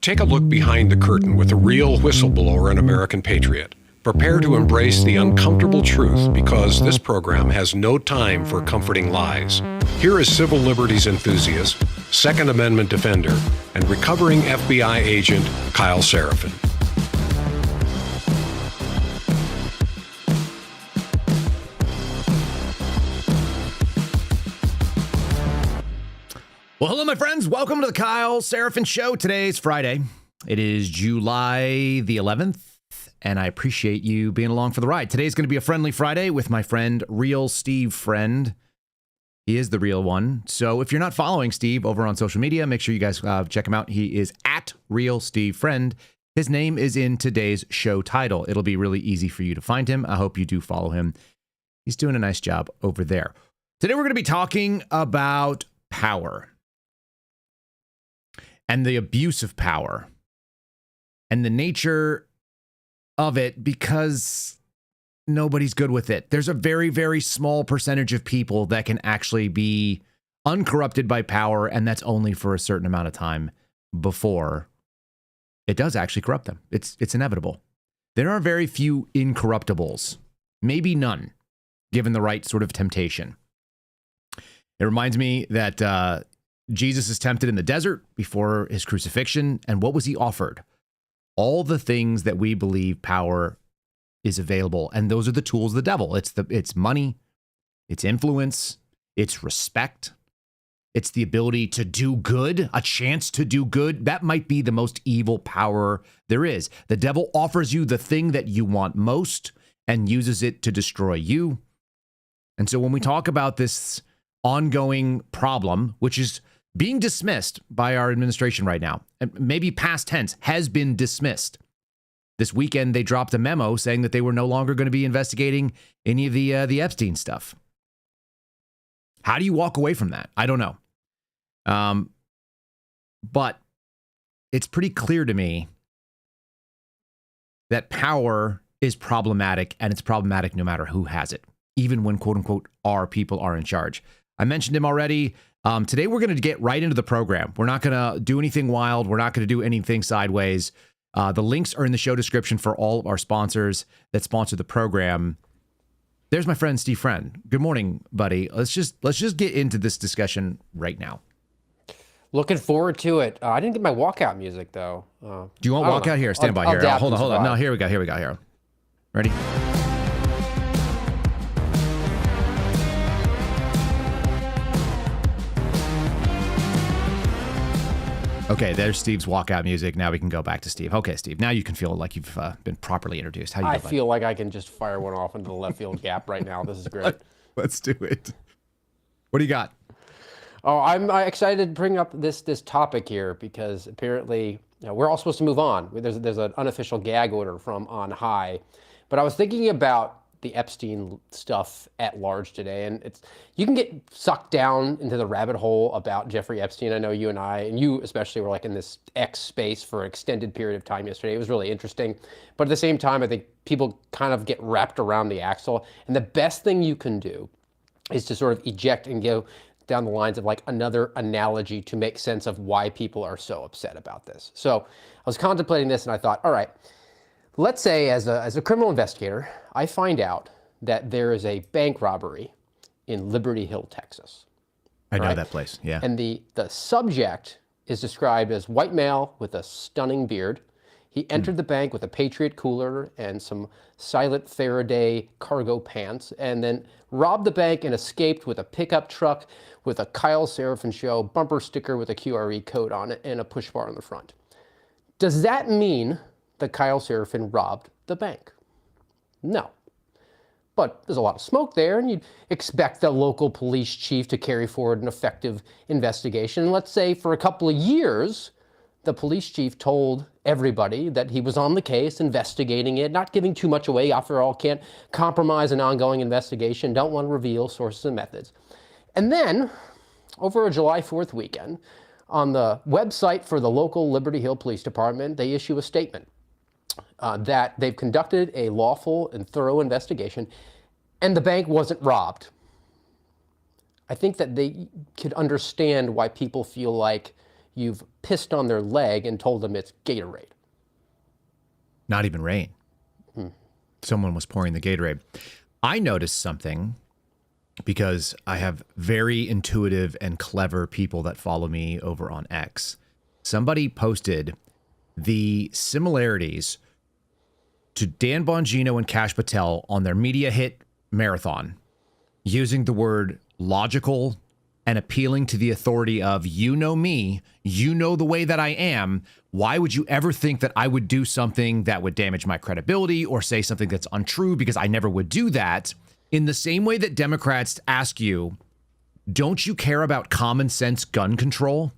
Take a look behind the curtain with a real whistleblower and American patriot. Prepare to embrace the uncomfortable truth because this program has no time for comforting lies. Here is civil liberties enthusiast, Second Amendment defender, and recovering FBI agent Kyle Seraphin. Well, hello, my friends. Welcome to the Kyle Seraphin Show. Today's Friday. It is July the 11th, and I appreciate you being along for the ride. Today's going to be a friendly Friday with my friend, Real Steve Friend. He is the real one. So if you're not following Steve over on social media, make sure you guys check him out. He is at Real Steve Friend. His name is in today's show title. It'll be really easy for you to find him. I hope you do follow him. He's doing a nice job over there. Today, we're going to be talking about power and the abuse of power and the nature of it, because nobody's good with it. There's a very, very small percentage of people that can actually be uncorrupted by power, and that's only for a certain amount of time before it does actually corrupt them. It's inevitable. There are very few incorruptibles, maybe none, given the right sort of temptation. It reminds me that Jesus is tempted in the desert before his crucifixion, and what was he offered? All the things that we believe power is available, and those are the tools of the devil. It's money, it's influence, it's respect, it's the ability to do good, a chance to do good. That might be the most evil power there is. The devil offers you the thing that you want most and uses it to destroy you. And so when we talk about this ongoing problem, which is being dismissed by our administration right now, and maybe past tense, has been dismissed. This weekend, they dropped a memo saying that they were no longer going to be investigating any of the Epstein stuff. How do you walk away from that? I don't know. But it's pretty clear to me that power is problematic, and it's problematic no matter who has it, even when, quote unquote, our people are in charge. I mentioned him already. Today, we're going to get right into the program. We're not going to do anything wild. We're not going to do anything sideways. The links are in the show description for all of our sponsors that sponsor the program. There's my friend, Steve Friend. Good morning, buddy. Let's just get into this discussion right now. Looking forward to it. I didn't get my walkout music, though. Do you want walkout here? Stand by here. Hold on. No, here we go. Here. Ready? Okay, there's Steve's walkout music. Now we can go back to Steve. Okay, Steve, now you can feel like you've been properly introduced. How do you I feel like I can just fire one off into the left field gap right now. This is great. Let's do it. What do you got? Oh, I'm excited to bring up this topic here because apparently we're all supposed to move on. There's an unofficial gag order from on high. But I was thinking about the Epstein stuff at large today, and you can get sucked down into the rabbit hole about Jeffrey Epstein. I know you and I, and you especially, were like in this X space for an extended period of time yesterday. It was really interesting, but at the same time, I think people kind of get wrapped around the axle, and the best thing you can do is to sort of eject and go down the lines of like another analogy to make sense of why people are so upset about this. So I was contemplating this, and I thought, all right, let's say as a criminal investigator, I find out that there is a bank robbery in Liberty Hill, Texas. I know that place, yeah. And the subject is described as white male with a stunning beard. He entered the bank with a Patriot cooler and some Silent Faraday cargo pants, and then robbed the bank and escaped with a pickup truck with a Kyle Seraphin Show bumper sticker with a QRE code on it and a push bar on the front. Does that mean that Kyle Seraphin robbed the bank? No. But there's a lot of smoke there, and you'd expect the local police chief to carry forward an effective investigation. And let's say for a couple of years, the police chief told everybody that he was on the case, investigating it, not giving too much away. After all, can't compromise an ongoing investigation, don't want to reveal sources and methods. And then, over a July 4th weekend, on the website for the local Liberty Hill Police Department, they issue a statement that they've conducted a lawful and thorough investigation, and the bank wasn't robbed. I think that they could understand why people feel like you've pissed on their leg and told them it's Gatorade. Not even rain. Someone was pouring the Gatorade. I noticed something because I have very intuitive and clever people that follow me over on X. Somebody posted the similarities to Dan Bongino and Kash Patel on their media hit Marathon, using the word logical and appealing to the authority of, you know me, you know the way that I am. Why would you ever think that I would do something that would damage my credibility or say something that's untrue? Because I never would do that. In the same way that Democrats ask you, don't you care about common sense gun control?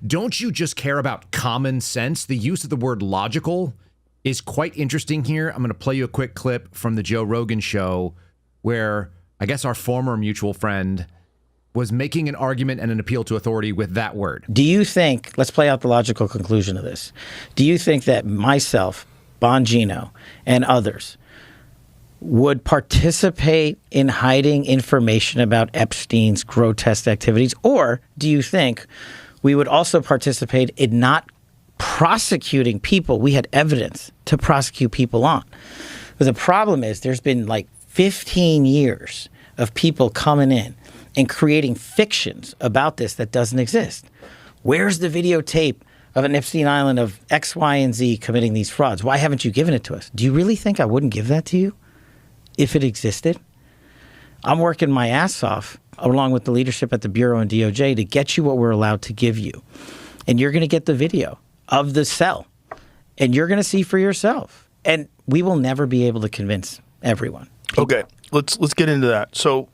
Don't you just care about common sense? The use of the word logical is quite interesting here. I'm going to play you a quick clip from the Joe Rogan show where I guess our former mutual friend was making an argument and an appeal to authority with that word. Do you think, let's play out the logical conclusion of this. Do you think that myself, Bongino, and others would participate in hiding information about Epstein's grotesque activities? Or do you think we would also participate in not prosecuting people we had evidence to prosecute people on? But the problem is there's been like 15 years of people coming in and creating fictions about this that doesn't exist. Where's the videotape of an Epstein Island of X, Y, and Z committing these frauds? Why haven't you given it to us? Do you really think I wouldn't give that to you if it existed? I'm working my ass off along with the leadership at the Bureau and DOJ to get you what we're allowed to give you. And you're going to get the video of the cell. And you're going to see for yourself. And we will never be able to convince everyone. Okay, let's get into that. So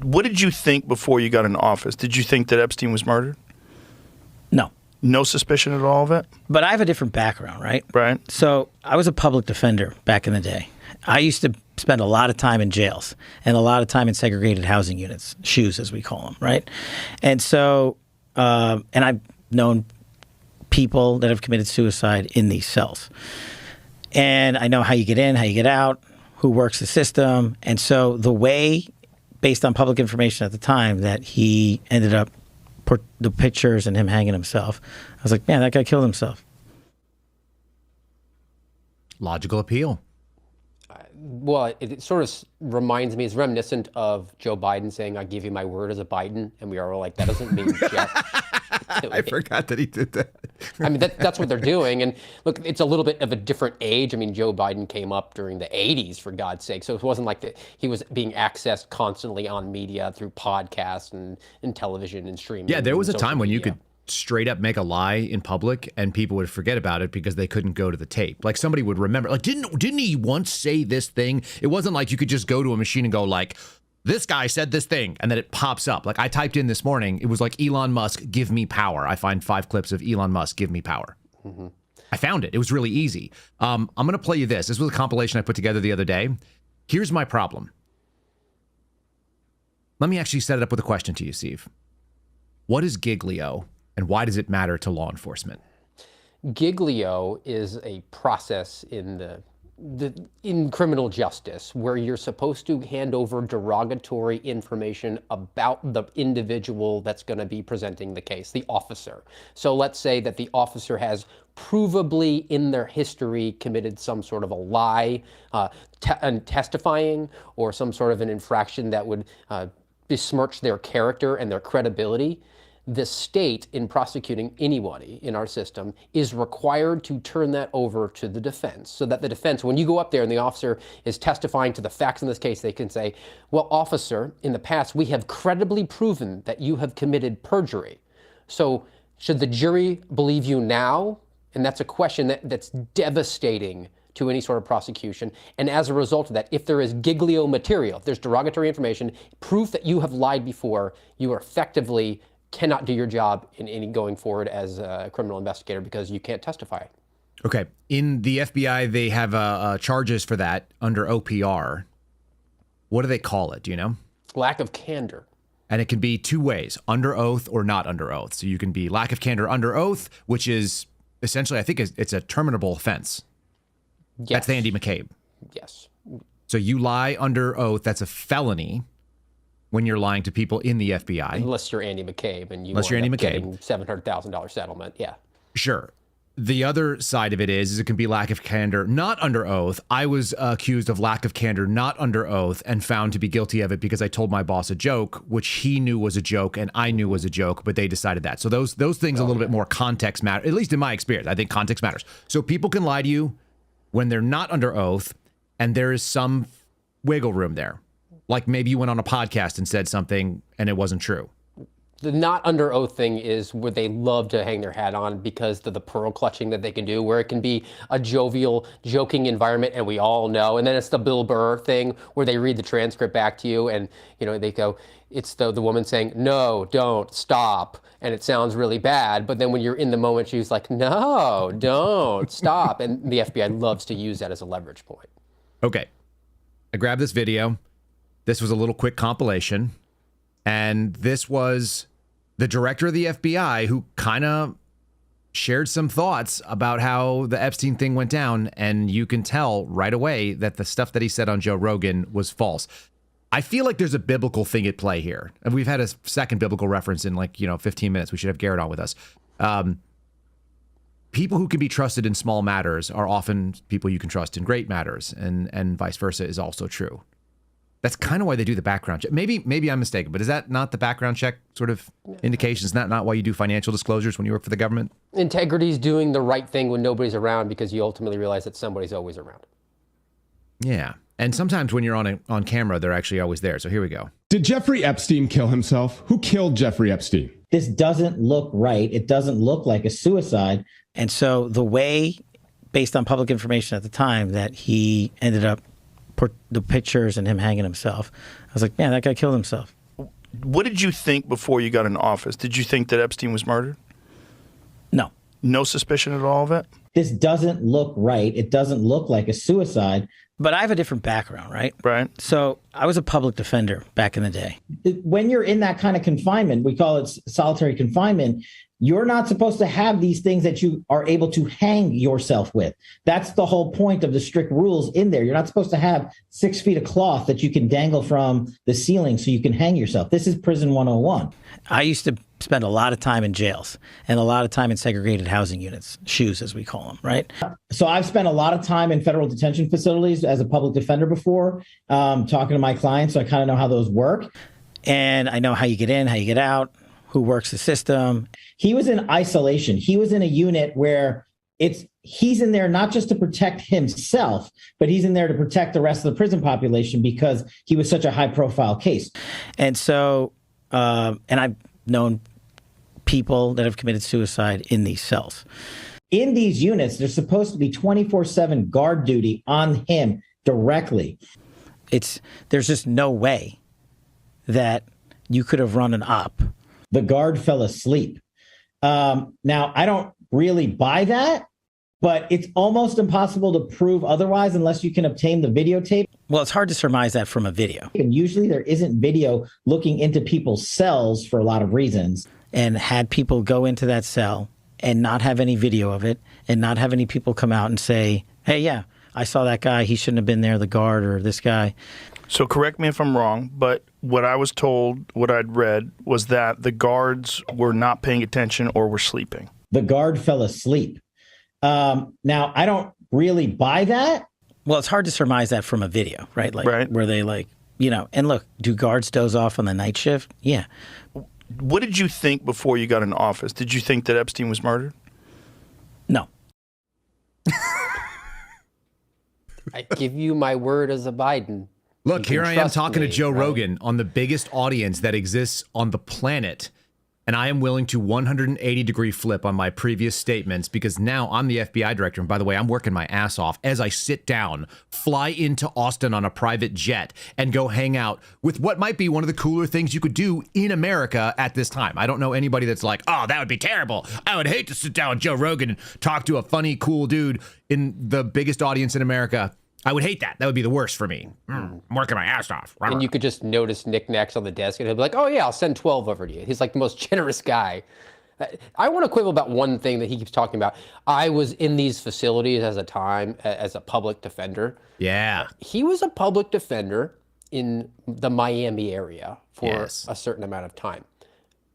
what did you think before you got in office? Did you think that Epstein was murdered? No. No suspicion at all of it? But I have a different background, right? Right. So I was a public defender back in the day. I used to spend a lot of time in jails and a lot of time in segregated housing units, SHUs as we call them, right? And so, and I've known people that have committed suicide in these cells. And I know how you get in, how you get out, who works the system. And so the way, based on public information at the time, that he ended up, the pictures and him hanging himself, I was like, man, that guy killed himself. Logical appeal. Well, it sort of reminds me, it's reminiscent of Joe Biden saying, I give you my word as a Biden. And we are all like, that doesn't mean jack. I forgot that he did that. I mean, that's what they're doing. And look, it's a little bit of a different age. I mean, Joe Biden came up during the 80s, for God's sake. So it wasn't like he was being accessed constantly on media through podcasts and television and streaming. Yeah, there was a time when you media. could straight up make a lie in public and people would forget about it because they couldn't go to the tape. Like somebody would remember, like, didn't he once say this thing? It wasn't like you could just go to a machine and go like, this guy said this thing, and then it pops up. Like I typed in this morning, it was like Elon Musk, give me power. I find 5 clips of Elon Musk, give me power. Mm-hmm. I found it. It was really easy. I'm going to play you this. This was a compilation I put together the other day. Here's my problem. Let me actually set it up with a question to you, Steve. What is Giglio, and why does it matter to law enforcement? Giglio is a process in criminal justice where you're supposed to hand over derogatory information about the individual that's going to be presenting the case, the officer. So let's say that the officer has provably in their history committed some sort of a lie, testifying, or some sort of an infraction that would besmirch their character and their credibility. The state, in prosecuting anybody in our system, is required to turn that over to the defense, so that the defense, when you go up there and the officer is testifying to the facts in this case, they can say, well, officer, in the past, we have credibly proven that you have committed perjury. So should the jury believe you now? And that's a question that's devastating to any sort of prosecution. And as a result of that, if there is Giglio material, if there's derogatory information, proof that you have lied before, you are effectively cannot do your job in any going forward as a criminal investigator because you can't testify. Okay. In the FBI, they have charges for that under OPR. What do they call it? Do you know? Lack of candor. And it can be 2 ways, under oath or not under oath. So you can be lack of candor under oath, which is essentially, I think it's a terminable offense. Yes. That's the Andy McCabe. Yes. So you lie under oath, that's a felony. when you're lying to people in the FBI. Unless you're Andy McCabe and you Unless you're end Andy up McCabe. getting $700,000 settlement. Yeah. Sure. The other side of it is it can be lack of candor, not under oath. I was accused of lack of candor, not under oath, and found to be guilty of it because I told my boss a joke, which he knew was a joke and I knew was a joke, but they decided that. So those things a little bit more context matter, at least in my experience. I think context matters. So people can lie to you when they're not under oath, and there is some wiggle room there. Like maybe you went on a podcast and said something and it wasn't true. The not under oath thing is where they love to hang their hat on because of the pearl clutching that they can do, where it can be a jovial, joking environment, and we all know. And then it's the Bill Burr thing where they read the transcript back to you, and they go, it's the woman saying, "No, don't, stop," and it sounds really bad. But then when you're in the moment, she's like, "No, don't, stop," and the FBI loves to use that as a leverage point. Okay, I grabbed this video. This was a little quick compilation. And this was the director of the FBI who kind of shared some thoughts about how the Epstein thing went down. And you can tell right away that the stuff that he said on Joe Rogan was false. I feel like there's a biblical thing at play here. And we've had a second biblical reference in 15 minutes. We should have Garrett on with us. People who can be trusted in small matters are often people you can trust in great matters. And vice versa is also true. That's kind of why they do the background check. Maybe I'm mistaken, but is that not the background check sort of indication? Is that not why you do financial disclosures when you work for the government? Integrity is doing the right thing when nobody's around because you ultimately realize that somebody's always around. Yeah. And sometimes when you're on camera, they're actually always there. So here we go. Did Jeffrey Epstein kill himself? Who killed Jeffrey Epstein? This doesn't look right. It doesn't look like a suicide. And so the way, based on public information at the time, that he ended up the pictures and him hanging himself, I was like, man, that guy killed himself. What did you think before you got in office? Did you think that Epstein was murdered? No. No suspicion at all of it? This doesn't look right. It doesn't look like a suicide. But I have a different background, right? Right. So I was a public defender back in the day. When you're in that kind of confinement, we call it solitary confinement, you're not supposed to have these things that you are able to hang yourself with. That's the whole point of the strict rules in there. You're not supposed to have 6 feet of cloth that you can dangle from the ceiling so you can hang yourself. This is prison 101. I used to spend a lot of time in jails and a lot of time in segregated housing units, SHUs as we call them, right? So I've spent a lot of time in federal detention facilities as a public defender before, talking to my clients, so I kind of know how those work. And I know how you get in, how you get out, who works the system. He was in isolation. He was in a unit where he's in there not just to protect himself, but he's in there to protect the rest of the prison population because he was such a high profile case. And so, and I've known people that have committed suicide in these cells. In these units, there's supposed to be 24/7 guard duty on him directly. There's just no way that you could have run an op. The guard fell asleep. Now, I don't really buy that, but it's almost impossible to prove otherwise unless you can obtain the videotape. Well, it's hard to surmise that from a video. And usually there isn't video looking into people's cells for a lot of reasons. And had people go into that cell and not have any video of it and not have any people come out and say, hey, yeah, I saw that guy. He shouldn't have been there, the guard or this guy. So correct me if I'm wrong, but what I was told, what I'd read, was that the guards were not paying attention or were sleeping. The guard fell asleep. Now, I don't really buy that. Well, it's hard to surmise that from a video, right? Right. Where they and look, do guards doze off on the night shift? Yeah. What did you think before you got in office? Did you think that Epstein was murdered? No. I give you my word as a Biden. Look, here I am talking to Joe right? Rogan on the biggest audience that exists on the planet. And I am willing to 180-degree flip on my previous statements because now I'm the FBI director. And by the way, I'm working my ass off as I sit down, fly into Austin on a private jet, and go hang out with what might be one of the cooler things you could do in America at this time. I don't know anybody that's like, oh, that would be terrible. I would hate to sit down with Joe Rogan and talk to a funny, cool dude in the biggest audience in America. I would hate that. That would be the worst for me. I'm working my ass off. And you could just notice knickknacks on the desk, and he'll be like, oh, yeah, I'll send 12 over to you. He's like the most generous guy. I want to quibble about one thing that he keeps talking about. I was in these facilities as a public defender. Yeah. He was a public defender in the Miami area for a certain amount of time.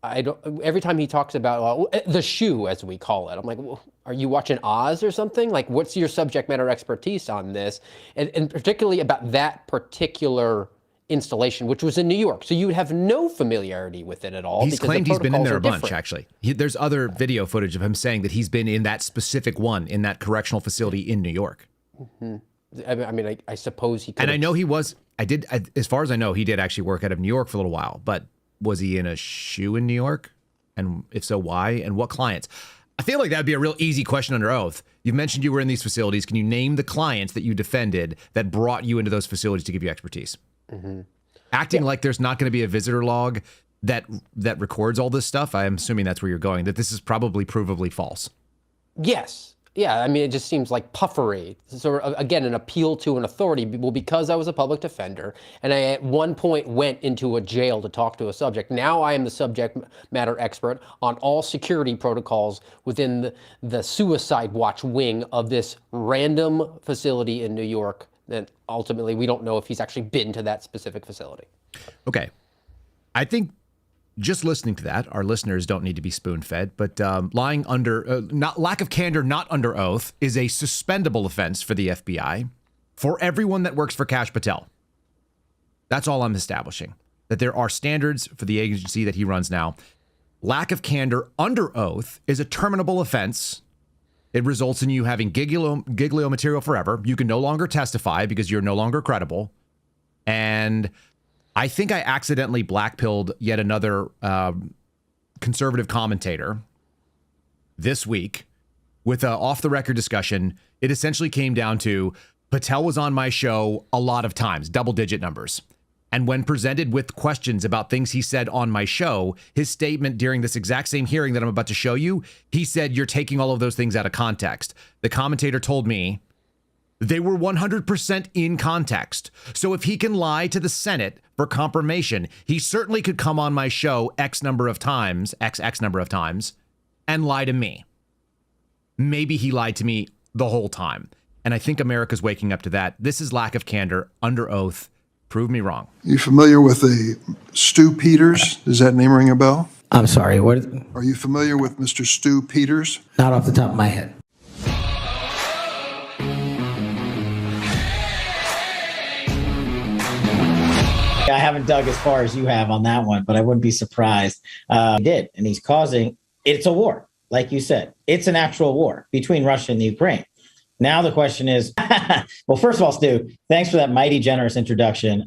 Every time he talks about the shoe, as we call it, I'm like, well, are you watching Oz or something? Like, what's your subject matter expertise on this? And particularly about that particular installation, which was in New York. So you would have no familiarity with it at all. He's claimed he's been in there a bunch, different. actually. There's other video footage of him saying that he's been in that specific one, in that correctional facility in New York. Mm-hmm. I mean, I suppose he could. And I know he was, as far as I know, he did actually work out of New York for a little while, but was he in a shoe in New York? And if so, why? And what clients? I feel like that'd be a real easy question under oath. You've mentioned you were in these facilities. Can you name the clients that you defended that brought you into those facilities to give you expertise? Mm-hmm. Acting like there's not going to be a visitor log that records all this stuff. I'm assuming that's where you're going, that this is probably provably false. Yes. Yeah, I mean, it just seems like puffery. So again, an appeal to an authority. Well, because I was a public defender and I at one point went into a jail to talk to a subject, now I am the subject matter expert on all security protocols within the suicide watch wing of this random facility in New York. And ultimately, we don't know if he's actually been to that specific facility. Okay. I think just listening to that, our listeners don't need to be spoon-fed, but lying under, lack of candor not under oath is a suspendable offense for the FBI for everyone that works for Kash Patel. That's all I'm establishing, that there are standards for the agency that he runs now. Lack of candor under oath is a terminable offense. It results in you having Giglio material forever. You can no longer testify because you're no longer credible. And I think I accidentally blackpilled yet another conservative commentator this week with an off-the-record discussion. It essentially came down to Patel was on my show a lot of times, double-digit numbers. And when presented with questions about things he said on my show, his statement during this exact same hearing that I'm about to show you, he said, "You're taking all of those things out of context." The commentator told me they were 100% in context. So if he can lie to the Senate for confirmation, he certainly could come on my show X number of times, XX number of times, and lie to me. Maybe he lied to me the whole time. And I think America's waking up to that. This is lack of candor under oath. Prove me wrong. You familiar with a Stu Peters? Does that name ring a bell? I'm sorry, what? Are you familiar with Mr. Stu Peters? Not off the top of my head. I haven't dug as far as you have on that one, but I wouldn't be surprised. He did, and he's causing, it's a war, like you said. It's an actual war between Russia and the Ukraine. Now the question is, well, first of all, Stu, thanks for that mighty generous introduction.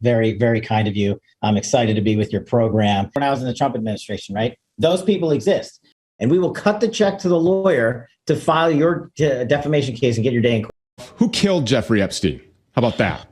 Very, very kind of you. I'm excited to be with your program. When I was in the Trump administration, right? Those people exist. And we will cut the check to the lawyer to file your defamation case and get your day in court. Who killed Jeffrey Epstein? How about that?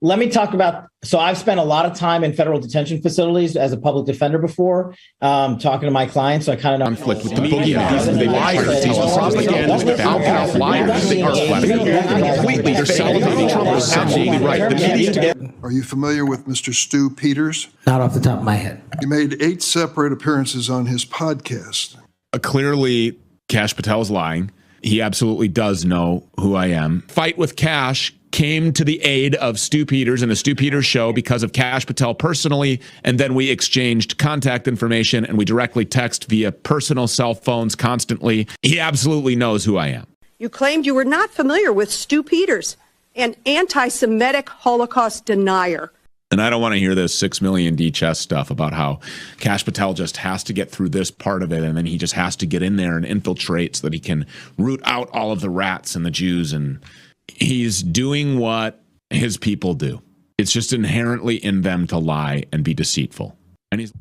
Let me talk about, so I've spent a lot of time in federal detention facilities as a public defender before, talking to my clients, so I kind of know. Conflict with the media. These liars. These propagandists. Alcohol liars. They are completely. They're salivating. Trump is absolutely right. The media. Are you familiar with Mr. Stu Peters? Not off the top of my head. You made 8 separate appearances on his podcast. Clearly, Kash Patel is lying. He absolutely does know who I am. Fight with Kash came to the aid of Stu Peters and the Stu Peters show because of Kash Patel personally, and then we exchanged contact information and we directly text via personal cell phones constantly. He absolutely knows who I am. You claimed you were not familiar with Stu Peters, an anti-Semitic Holocaust denier. And I don't want to hear this 6 million D chess stuff about how Kash Patel just has to get through this part of it and then he just has to get in there and infiltrate so that he can root out all of the rats and the Jews. And he's doing what his people do. It's just inherently in them to lie and be deceitful. And he's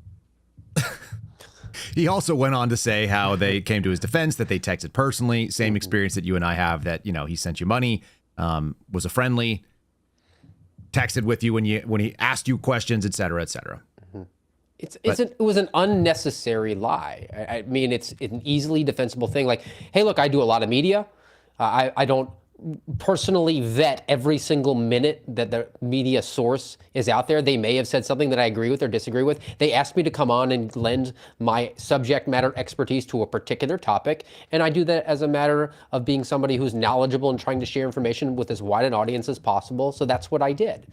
He also went on to say how they came to his defense, that they texted personally, same experience that you and I have, that, you know, he sent you money, was a friendly, texted with you when he asked you questions, et cetera, et cetera. It was an unnecessary lie. I mean, it's an easily defensible thing. Like, hey, look, I do a lot of media. I don't personally vet every single minute that the media source is out there. They may have said something that I agree with or disagree with. They asked me to come on and lend my subject matter expertise to a particular topic. And I do that as a matter of being somebody who's knowledgeable and trying to share information with as wide an audience as possible. So that's what I did.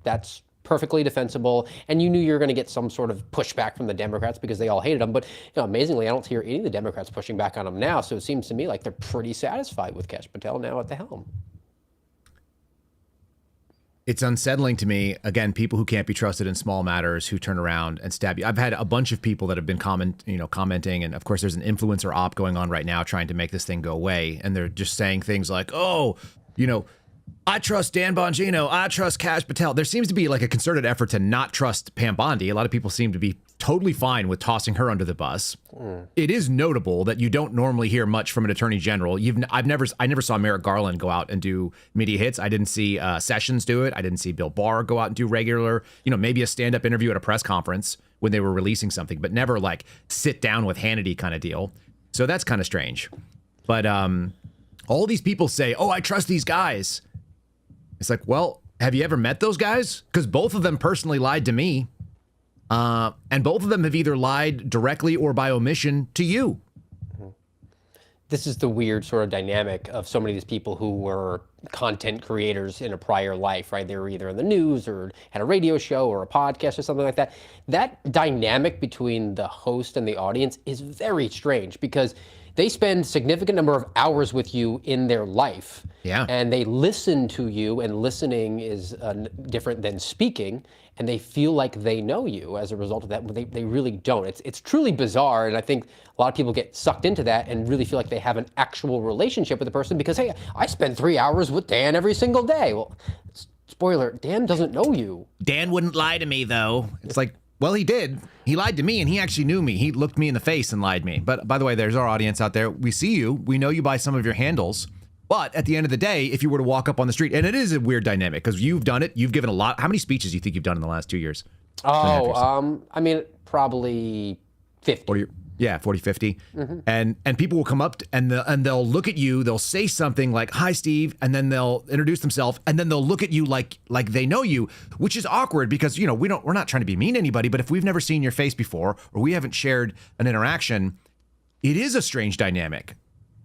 That's perfectly defensible, and you knew you were going to get some sort of pushback from the Democrats because they all hated him. But amazingly, I don't hear any of the Democrats pushing back on him now. So it seems to me like they're pretty satisfied with Kash Patel now at the helm. It's unsettling to me, again, people who can't be trusted in small matters who turn around and stab you. I've had a bunch of people that have been commenting, and of course there's an influencer op going on right now trying to make this thing go away, and they're just saying things like, oh, I trust Dan Bongino, I trust Kash Patel. There seems to be like a concerted effort to not trust Pam Bondi. A lot of people seem to be totally fine with tossing her under the bus. It is notable that you don't normally hear much from an attorney general. I never saw Merrick Garland go out and do media hits. I didn't see Sessions do it. I didn't see Bill Barr go out and do regular, maybe a stand-up interview at a press conference when they were releasing something, but never like sit down with Hannity kind of deal. So that's kind of strange. But all these people say, oh, I trust these guys. It's like, well, have you ever met those guys? Because both of them personally lied to me. And both of them have either lied directly or by omission to you. This is the weird sort of dynamic of so many of these people who were content creators in a prior life, right? They were either in the news or had a radio show or a podcast or something like that. That dynamic between the host and the audience is very strange because they spend significant number of hours with you in their life. Yeah. And they listen to you, and listening is different than speaking, and they feel like they know you as a result of that, but they really don't. It's truly bizarre, and I think a lot of people get sucked into that and really feel like they have an actual relationship with the person because, hey, I spend 3 hours with Dan every single day. Well, spoiler, Dan doesn't know you. Dan wouldn't lie to me, though. It's like, well, he did. He lied to me, and he actually knew me. He looked me in the face and lied to me. But by the way, there's our audience out there. We see you. We know you by some of your handles. But at the end of the day, if you were to walk up on the street, and it is a weird dynamic because you've done it. You've given a lot. How many speeches do you think you've done in the last 2 years? Oh, I mean, probably 50. 40, 50. Mm-hmm. And people will come up and they'll look at you. They'll say something like, hi, Steve. And then they'll introduce themselves. And then they'll look at you like they know you, which is awkward because, we're not trying to be mean to anybody. But if we've never seen your face before or we haven't shared an interaction, it is a strange dynamic.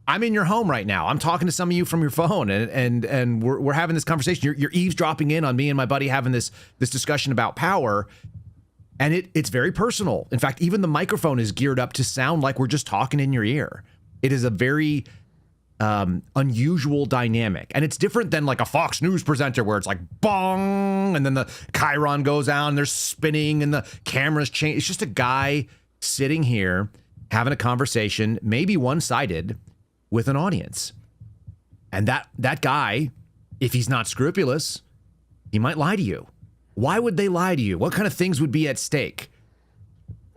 I'm in your home right now. I'm talking to some of you from your phone and we're having this conversation. You're eavesdropping in on me and my buddy having this discussion about power. And it's very personal. In fact, even the microphone is geared up to sound like we're just talking in your ear. It is a very unusual dynamic. And it's different than like a Fox News presenter where it's like bong, and then the chyron goes out and they're spinning and the cameras change. It's just a guy sitting here having a conversation, maybe one-sided, with an audience. And that guy, if he's not scrupulous, he might lie to you. Why would they lie to you? What kind of things would be at stake?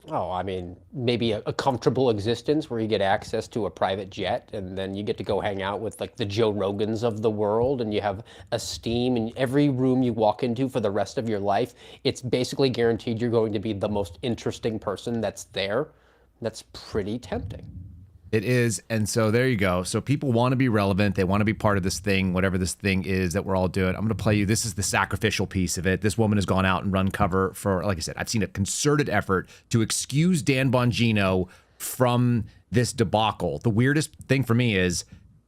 Oh, I mean, maybe a comfortable existence where you get access to a private jet and then you get to go hang out with like the Joe Rogans of the world and you have esteem in every room you walk into for the rest of your life. It's basically guaranteed you're going to be the most interesting person that's there. That's pretty tempting. It is. And so there you go. So people want to be relevant. They want to be part of this thing, whatever this thing is that we're all doing. I'm going to play you. This is the sacrificial piece of it. This woman has gone out and run cover for, like I said, I've seen a concerted effort to excuse Dan Bongino from this debacle. The weirdest thing for me is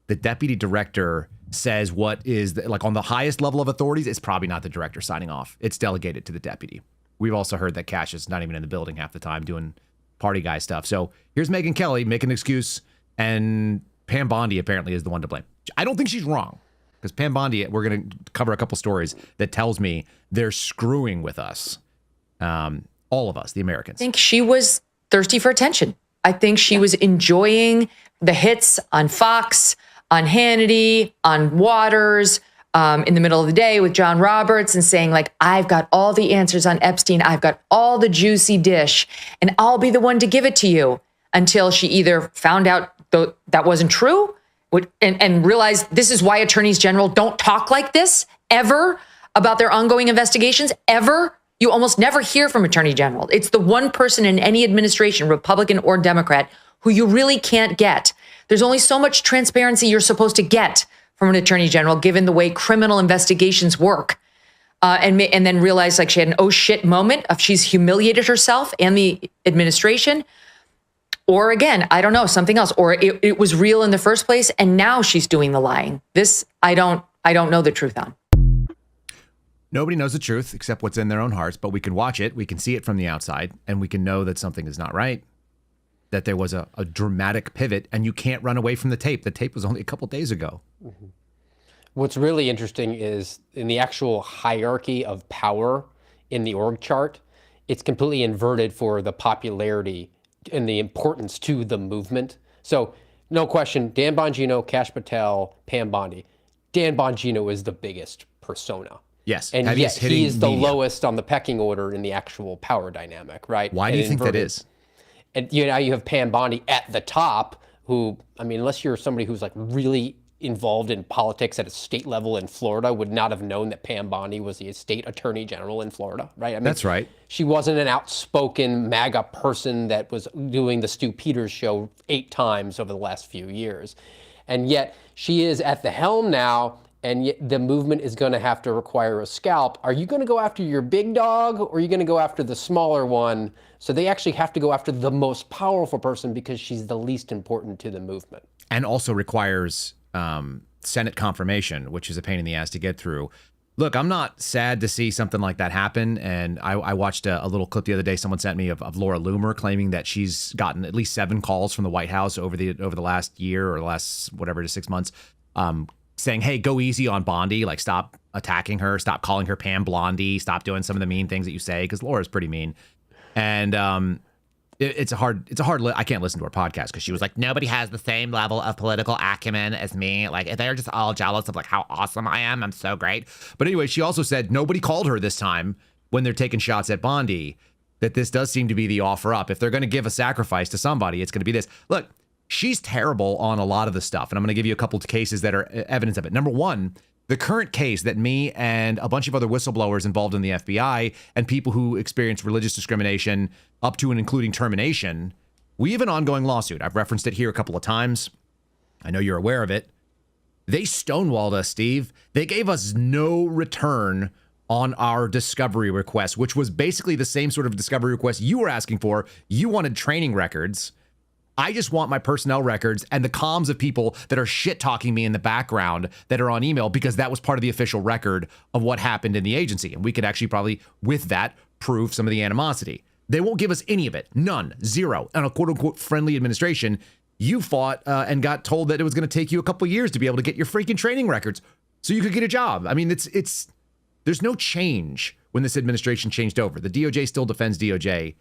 the deputy director says what is like on the highest level of authorities. It's probably not the director signing off. It's delegated to the deputy. We've also heard that Kash is not even in the building half the time doing party guy stuff. So here's Megyn Kelly making an excuse, and Pam Bondi apparently is the one to blame. I don't think she's wrong, because Pam Bondi, we're going to cover a couple stories that tells me they're screwing with us, all of us, the Americans. I think she was thirsty for attention. I think she was enjoying the hits on Fox, on Hannity, on Waters, in the middle of the day with John Roberts and saying like, I've got all the answers on Epstein. I've got all the juicy dish and I'll be the one to give it to you, until she either found out that wasn't true and realized this is why attorneys general don't talk like this ever about their ongoing investigations ever. You almost never hear from attorney general. It's the one person in any administration, Republican or Democrat, who you really can't get. There's only so much transparency you're supposed to get from an attorney general, given the way criminal investigations work, and then realize like she had an oh shit moment of she's humiliated herself and the administration, or again, I don't know, something else, or it was real in the first place, and now she's doing the lying. This I don't know the truth on. Nobody knows the truth except what's in their own hearts, but we can watch it, we can see it from the outside, and we can know that something is not right, that there was a dramatic pivot, and you can't run away from the tape. The tape was only a couple days ago. Mm-hmm. What's really interesting is in the actual hierarchy of power in the org chart, it's completely inverted for the popularity and the importance to the movement. So no question, Dan Bongino, Kash Patel, Pam Bondi. Dan Bongino is the biggest persona. Yes. And yet he is the lowest on the pecking order in the actual power dynamic, right? Why do you think that is? And now you have Pam Bondi at the top, who, I mean, unless you're somebody who's like really involved in politics at a state level in Florida, would not have known that Pam Bondi was the state attorney general in Florida, right? I mean, that's right. She wasn't an outspoken MAGA person that was doing the Stu Peters show 8 times over the last few years. And yet she is at the helm now, and yet the movement is going to have to require a scalp. Are you going to go after your big dog, or are you going to go after the smaller one? So they actually have to go after the most powerful person because she's the least important to the movement. And also requires Senate confirmation, which is a pain in the ass to get through. Look, I'm not sad to see something like that happen. And I watched a little clip the other day someone sent me of Laura Loomer claiming that she's gotten at least 7 calls from the White House over the last year or the last, whatever it is, 6 months, saying, hey, go easy on Bondi, like stop attacking her, stop calling her Pam Blondie, stop doing some of the mean things that you say, because Laura's pretty mean. And it's a hard, I can't listen to her podcast because she was like, nobody has the same level of political acumen as me. Like, they're just all jealous of like how awesome I am. I'm so great. But anyway, she also said nobody called her this time when they're taking shots at Bondi, that this does seem to be the offer up. If they're going to give a sacrifice to somebody, it's going to be this. Look, she's terrible on a lot of the stuff. And I'm going to give you a couple of cases that are evidence of it. Number one, the current case that me and a bunch of other whistleblowers involved in the FBI and people who experience religious discrimination up to and including termination, we have an ongoing lawsuit. I've referenced it here a couple of times. I know you're aware of it. They stonewalled us, Steve. They gave us no return on our discovery request, which was basically the same sort of discovery request you were asking for. You wanted training records. I just want my personnel records and the comms of people that are shit-talking me in the background that are on email, because that was part of the official record of what happened in the agency. And we could actually probably, with that, prove some of the animosity. They won't give us any of it. None. Zero. And a quote-unquote friendly administration, you fought and got told that it was going to take you a couple years to be able to get your freaking training records so you could get a job. I mean, there's no change when this administration changed over. The DOJ still defends DOJ.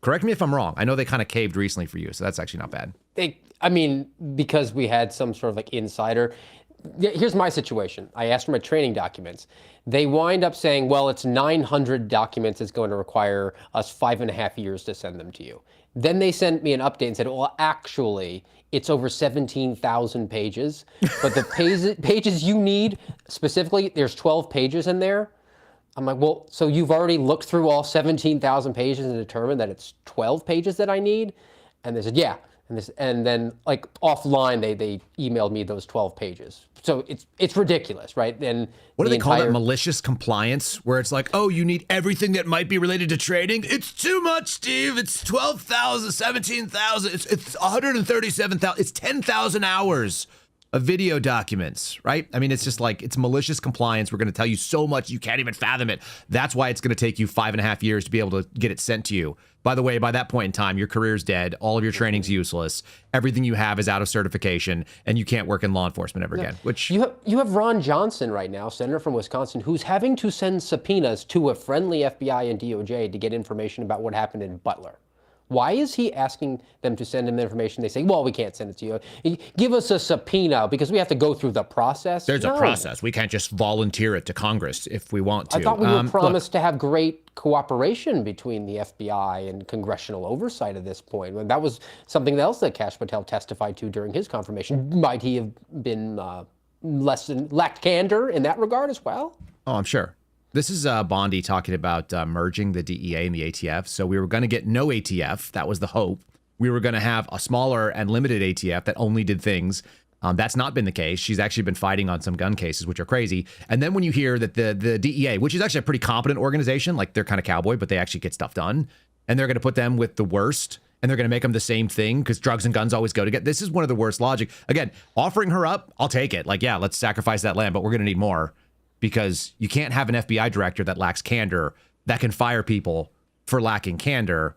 Correct me if I'm wrong. I know they kind of caved recently for you, so that's actually not bad. Because we had some sort of like insider. Here's my situation. I asked for my training documents. They wind up saying, well, it's 900 documents. It's going to require us 5.5 years to send them to you. Then they sent me an update and said, well, actually, it's over 17,000 pages. But the pages you need, specifically, there's 12 pages in there. I'm like, well, so you've already looked through all 17,000 pages and determined that it's 12 pages that I need? And they said, yeah. And then like offline, they emailed me those 12 pages. So it's ridiculous, right? And what do they call that? Malicious compliance, where it's like, oh, you need everything that might be related to trading. It's too much, Steve. It's 12,000, 17,000. It's 137,000. It's 10,000 hours of video documents, right? I mean, it's just like, it's malicious compliance. We're going to tell you so much you can't even fathom it. That's why it's going to take you 5.5 years to be able to get it sent to you. By the way, by that point in time, your career's dead. All of your training's useless. Everything you have is out of certification, and you can't work in law enforcement ever again. Which you have Ron Johnson right now, senator from Wisconsin, who's having to send subpoenas to a friendly FBI and DOJ to get information about what happened in Butler. Why is he asking them to send him information? They say, well, we can't send it to you. Give us a subpoena because we have to go through the process. There's a process. We can't just volunteer it to Congress if we want to. I thought we were promised to have great cooperation between the FBI and congressional oversight at this point. That was something else that Kash Patel testified to during his confirmation. Might he have been lacked candor in that regard as well? Oh, I'm sure. This is Bondi talking about merging the DEA and the ATF. So we were going to get no ATF. That was the hope. We were going to have a smaller and limited ATF that only did things. That's not been the case. She's actually been fighting on some gun cases, which are crazy. And then when you hear that the DEA, which is actually a pretty competent organization, like they're kind of cowboy, but they actually get stuff done, and they're going to put them with the worst, and they're going to make them the same thing because drugs and guns always go together. This is one of the worst logic. Again, offering her up, I'll take it. Like, yeah, let's sacrifice that lamb, but we're going to need more. because you can't have an FBI director that lacks candor that can fire people for lacking candor.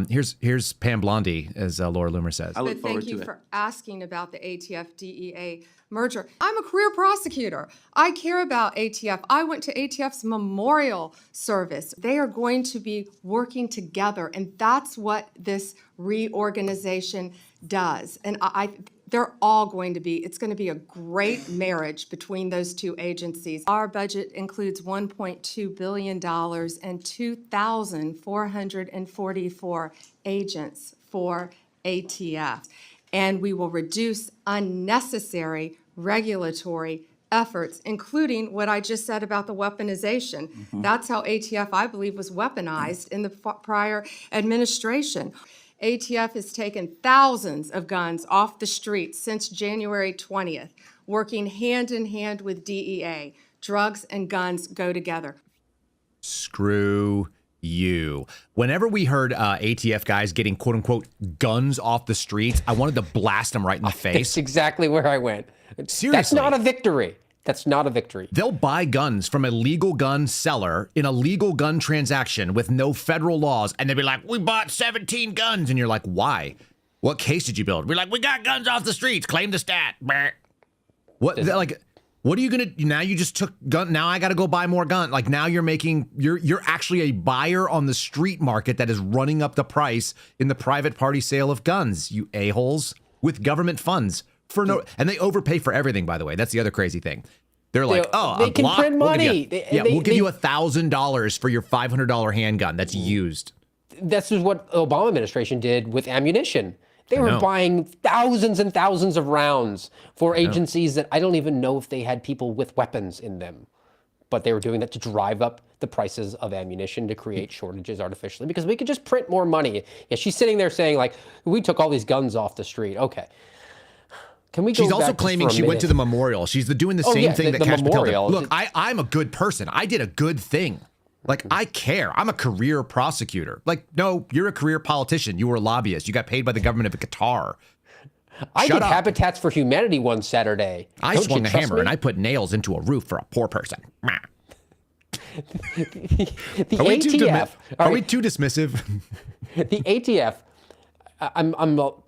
Here's Pam Bondi, as Laura Loomer says. Thank you for asking about the ATF DEA merger. I'm a career prosecutor. I care about ATF. I went to ATF's memorial service. They are going to be working together, and that's what this reorganization does. And they're all going to be, it's going to be a great marriage between those two agencies. Our budget includes $1.2 billion and 2,444 agents for ATF. And we will reduce unnecessary regulatory efforts, including what I just said about the weaponization. That's how ATF, I believe, was weaponized in the prior administration. ATF has taken thousands of guns off the streets since January 20th, working hand in hand with DEA. Drugs and guns go together. Screw you. Whenever we heard ATF guys getting quote unquote guns off the streets, I wanted to blast them right in the face. That's exactly where I went. Seriously. That's not a victory. That's not a victory. They'll buy guns from a legal gun seller in a legal gun transaction with no federal laws, and they'll be like, we bought 17 guns. And you're like, why? What case did you build? We're like, we got guns off the streets. Claim the stat. What? Like, what are you gonna? Now you just took gun. Now I got to go buy more gun. Like now you're making. You're actually a buyer on the street market that is running up the price in the private party sale of guns. You a-holes with government funds. For no, and they overpay for everything, by the way. That's the other crazy thing. They're like, they can print money. We'll give you $1,000 for your $500 handgun that's used. That's what the Obama administration did with ammunition. They were buying thousands and thousands of rounds for agencies that I don't even know if they had people with weapons in them. But they were doing that to drive up the prices of ammunition to create shortages artificially because we could just print more money. Yeah, she's sitting there saying, like, we took all these guns off the street. Okay. Can we go She's also back claiming she went to the memorial. She's doing the same thing that Cash Patel did. Look, I'm a good person. I did a good thing. Like, I care. I'm a career prosecutor. Like, no, you're a career politician. You were a lobbyist. You got paid by the government of Qatar. I did Habitats for Humanity one Saturday. I swung a hammer and I put nails into a roof for a poor person. The ATF. Are we too dismissive? The ATF. I'm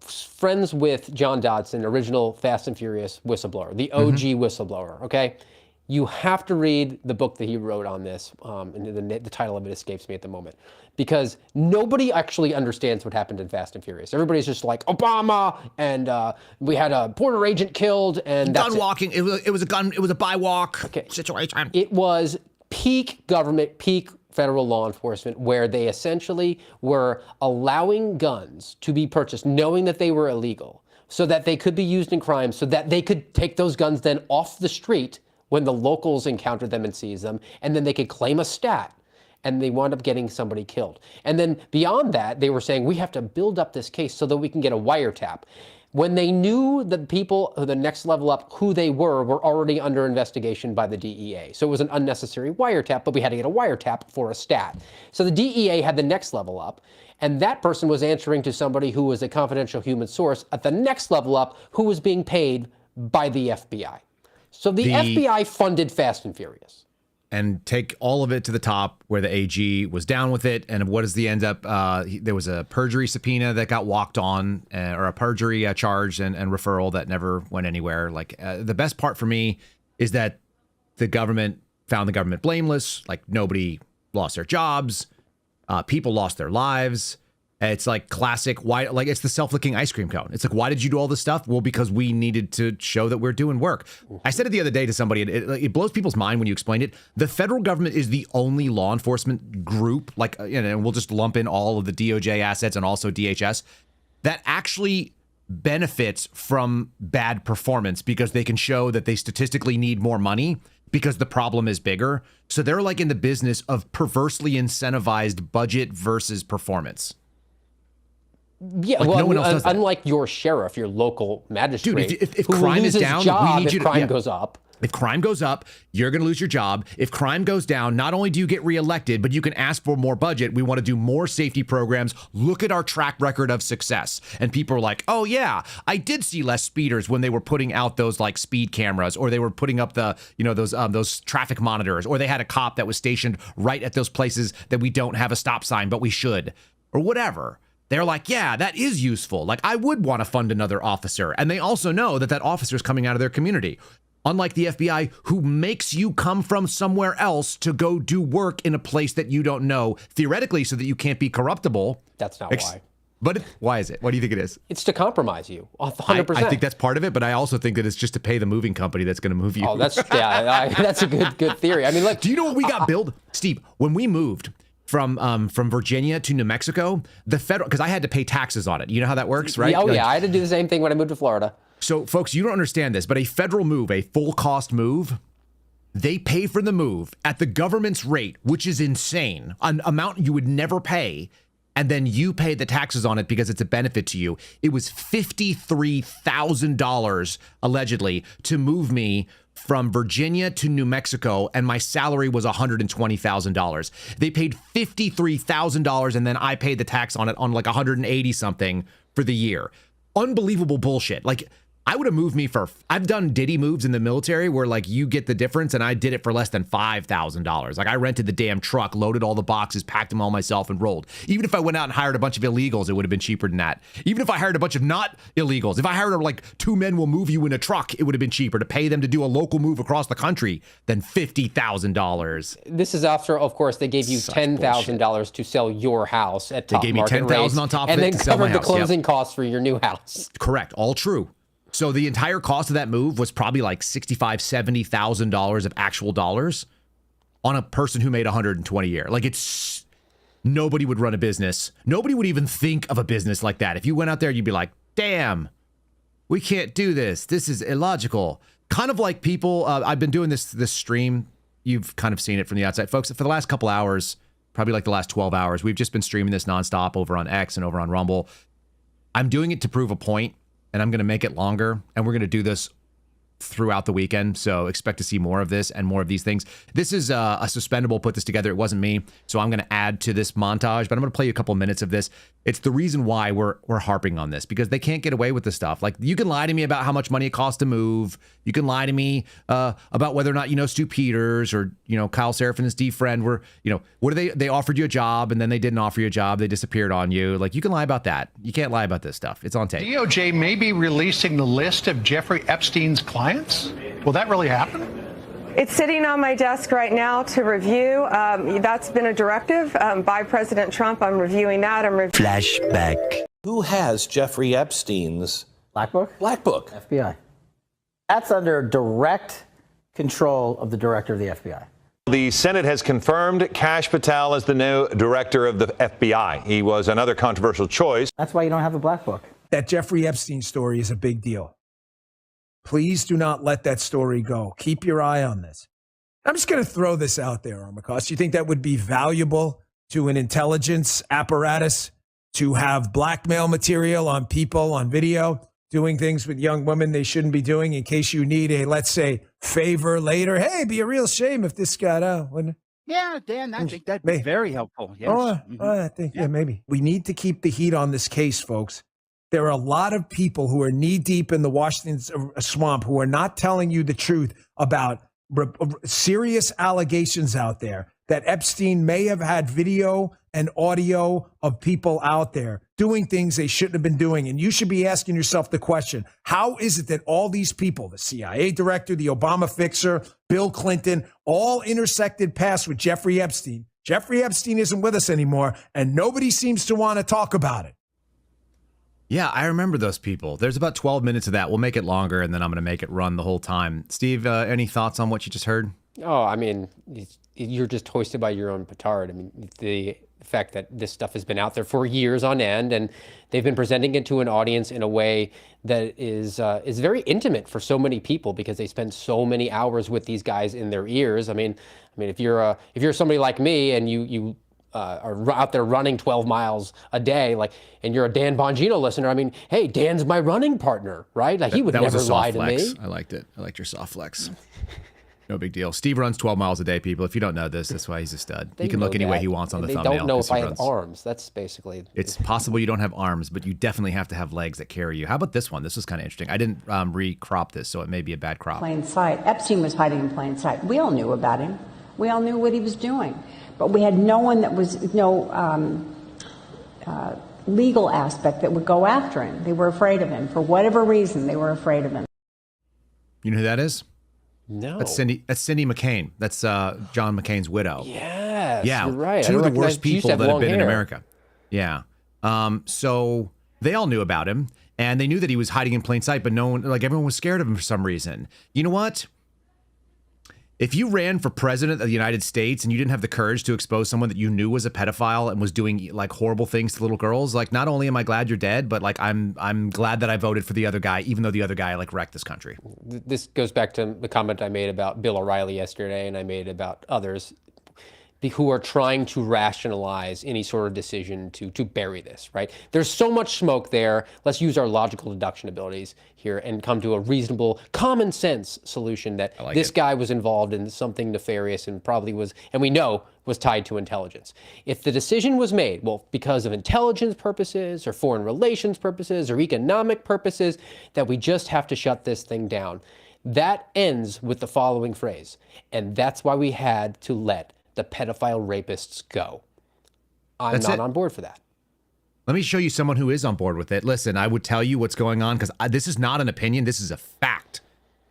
friends with John Dodson, original Fast and Furious whistleblower, the OG whistleblower, okay? You have to read the book that he wrote on this, and the title of it escapes me at the moment, because nobody actually understands what happened in Fast and Furious. Everybody's just like, Obama, and we had a border agent killed, and that's gun walking. It was a gun, it was a by-walk situation. It was peak government, peak federal law enforcement, where they essentially were allowing guns to be purchased, knowing that they were illegal, so that they could be used in crime, so that they could take those guns then off the street when the locals encountered them and seized them, and then they could claim a stat, and they wound up getting somebody killed. And then beyond that, they were saying, we have to build up this case so that we can get a wiretap. When they knew the people, the next level up, who they were already under investigation by the DEA. So it was an unnecessary wiretap, but we had to get a wiretap for a stat. So the DEA had the next level up, and that person was answering to somebody who was a confidential human source at the next level up, who was being paid by the FBI. So the FBI funded Fast and Furious. And take all of it to the top where the AG was down with it. And what is the end up? There was a perjury subpoena that got walked on, or a perjury charge and referral that never went anywhere. Like the best part for me is that the government found the government blameless. Like nobody lost their jobs. People lost their lives. It's like classic, why? Like it's the self-licking ice cream cone. It's like, why did you do all this stuff? Well, because we needed to show that we're doing work. I said it the other day to somebody, it blows people's mind when you explain it. The federal government is the only law enforcement group, like, and we'll just lump in all of the DOJ assets and also DHS, that actually benefits from bad performance because they can show that they statistically need more money because the problem is bigger. So they're like in the business of perversely incentivized budget versus performance. Yeah, like well, no one else does that. Unlike your sheriff, your local magistrate, dude, if who crime is loses down, job we need if you to, crime goes up. If crime goes up, you're going to lose your job. If crime goes down, not only do you get reelected, but you can ask for more budget. We want to do more safety programs. Look at our track record of success. And people are like, oh yeah, I did see less speeders when they were putting out those like speed cameras, or they were putting up the, those traffic monitors, or they had a cop that was stationed right at those places that we don't have a stop sign, but we should, or whatever. They're like, yeah, that is useful. Like, I would want to fund another officer. And they also know that that officer is coming out of their community. Unlike the FBI, who makes you come from somewhere else to go do work in a place that you don't know, theoretically, so that you can't be corruptible. That's not why. But why is it? What do you think it is? It's to compromise you, 100%. I think that's part of it, but I also think that it's just to pay the moving company that's going to move you. Oh, that's a good theory. I mean, look. Do you know what we got billed, Steve? When we moved from Virginia to New Mexico, the federal, because I had to pay taxes on it. You know how that works, right? Yeah, I had to do the same thing when I moved to Florida. So, folks, you don't understand this, but a federal move, a full cost move, they pay for the move at the government's rate, which is insane, an amount you would never pay, and then you pay the taxes on it because it's a benefit to you. It was $53,000, allegedly, to move me from Virginia to New Mexico, and my salary was $120,000. They paid $53,000, and then I paid the tax on it on like 180 something for the year. Unbelievable bullshit. Like, I would have moved me for, I've done Diddy moves in the military where like you get the difference, and I did it for less than $5,000. Like, I rented the damn truck, loaded all the boxes, packed them all myself, and rolled. Even if I went out and hired a bunch of illegals, it would have been cheaper than that. Even if I hired a bunch of not illegals, if I hired like 2 men will move you in a truck, it would have been cheaper to pay them to do a local move across the country than $50,000. This is after, of course, they gave you $10,000 to sell your house at top market rates. They gave me $10,000 on top of it to sell my house. And then covered the closing costs for your new house. Correct. All true. So the entire cost of that move was probably like $65,000, $70,000 of actual dollars on a person who made 120 a year. Like, it's, nobody would run a business. Nobody would even think of a business like that. If you went out there, you'd be like, damn, we can't do this. This is illogical. Kind of like people, I've been doing this stream. You've kind of seen it from the outside. Folks, for the last couple hours, probably like the last 12 hours, we've just been streaming this nonstop over on X and over on Rumble. I'm doing it to prove a point. And I'm going to make it longer, and we're going to do this throughout the weekend. So expect to see more of this and more of these things. This is a Suspendable put this together. It wasn't me. So I'm going to add to this montage, but I'm going to play you a couple minutes of this. It's the reason why we're harping on this, because they can't get away with this stuff. Like, you can lie to me about how much money it costs to move. You can lie to me about whether or not you know Stu Peters or, Kyle Seraphin and Steve Friend were, what are they offered you a job and then they didn't offer you a job. They disappeared on you. Like, you can lie about that. You can't lie about this stuff. It's on tape. DOJ may be releasing the list of Jeffrey Epstein's clients. Will that really happen? It's sitting on my desk right now to review. That's been a directive by President Trump. I'm reviewing that. Flashback. Who has Jeffrey Epstein's Black Book? Black Book? FBI. That's under direct control of the director of the FBI. The Senate has confirmed Kash Patel as the new director of the FBI. He was another controversial choice. That's why you don't have a Black Book. That Jeffrey Epstein story is a big deal. Please do not let that story go. Keep your eye on this. I'm just going to throw this out there, Armacost. You think that would be valuable to an intelligence apparatus to have blackmail material on people on video, doing things with young women they shouldn't be doing in case you need a, let's say, favor later? Hey, it'd be a real shame if this got out, wouldn't it? Yeah, Dan, I think that'd be very helpful. Yes. I think, maybe. We need to keep the heat on this case, folks. There are a lot of people who are knee deep in the Washington swamp who are not telling you the truth about serious allegations out there that Epstein may have had video and audio of people out there doing things they shouldn't have been doing. And you should be asking yourself the question, how is it that all these people, the CIA director, the Obama fixer, Bill Clinton, all intersected paths with Jeffrey Epstein? Jeffrey Epstein isn't with us anymore, and nobody seems to want to talk about it. Yeah, I remember those people. There's about 12 minutes of that. We'll make it longer, and then I'm going to make it run the whole time. Steve, any thoughts on what you just heard? Oh, I mean, you're just hoisted by your own petard. I mean, the fact that this stuff has been out there for years on end, and they've been presenting it to an audience in a way that is very intimate for so many people because they spend so many hours with these guys in their ears. I mean, if you're somebody like me and you are out there running 12 miles a day, like, and you're a Dan Bongino listener, I mean, hey, Dan's my running partner, right? Like, he would never lie to me. I liked it. I liked your soft flex. No big deal. Steve runs 12 miles a day, people. If you don't know this, that's why he's a stud. He can look any way he wants on the thumbnail. They don't know if I have arms. That's basically... It's possible you don't have arms, but you definitely have to have legs that carry you. How about this one? This was kind of interesting. I didn't re-crop this, so it may be a bad crop. Plain sight. Epstein was hiding in plain sight. We all knew about him. We all knew what he was doing. But we had no one that was, no legal aspect that would go after him. They were afraid of him. For whatever reason, they were afraid of him. You know who that is? No. That's Cindy McCain. That's John McCain's widow. Yes, yeah, you're right. Two of the worst people that have been hair in America. Yeah. So they all knew about him, and they knew that he was hiding in plain sight, but no one, like everyone was scared of him for some reason. You know what? If you ran for president of the United States and you didn't have the courage to expose someone that you knew was a pedophile and was doing like horrible things to little girls, like not only am I glad you're dead, but like I'm glad that I voted for the other guy, even though the other guy like wrecked this country. This goes back to the comment I made about Bill O'Reilly yesterday, and I made about others who are trying to rationalize any sort of decision to bury this, right? There's so much smoke there. Let's use our logical deduction abilities here and come to a reasonable, common sense solution that this guy was involved in something nefarious and probably was, and we know, was tied to intelligence. If the decision was made, well, because of intelligence purposes or foreign relations purposes or economic purposes, that we just have to shut this thing down, that ends with the following phrase, and that's why we had to let the pedophile rapists go. I'm not on board for that. Let me show you someone who is on board with it. Listen, I would tell you what's going on because this is not an opinion. This is a fact,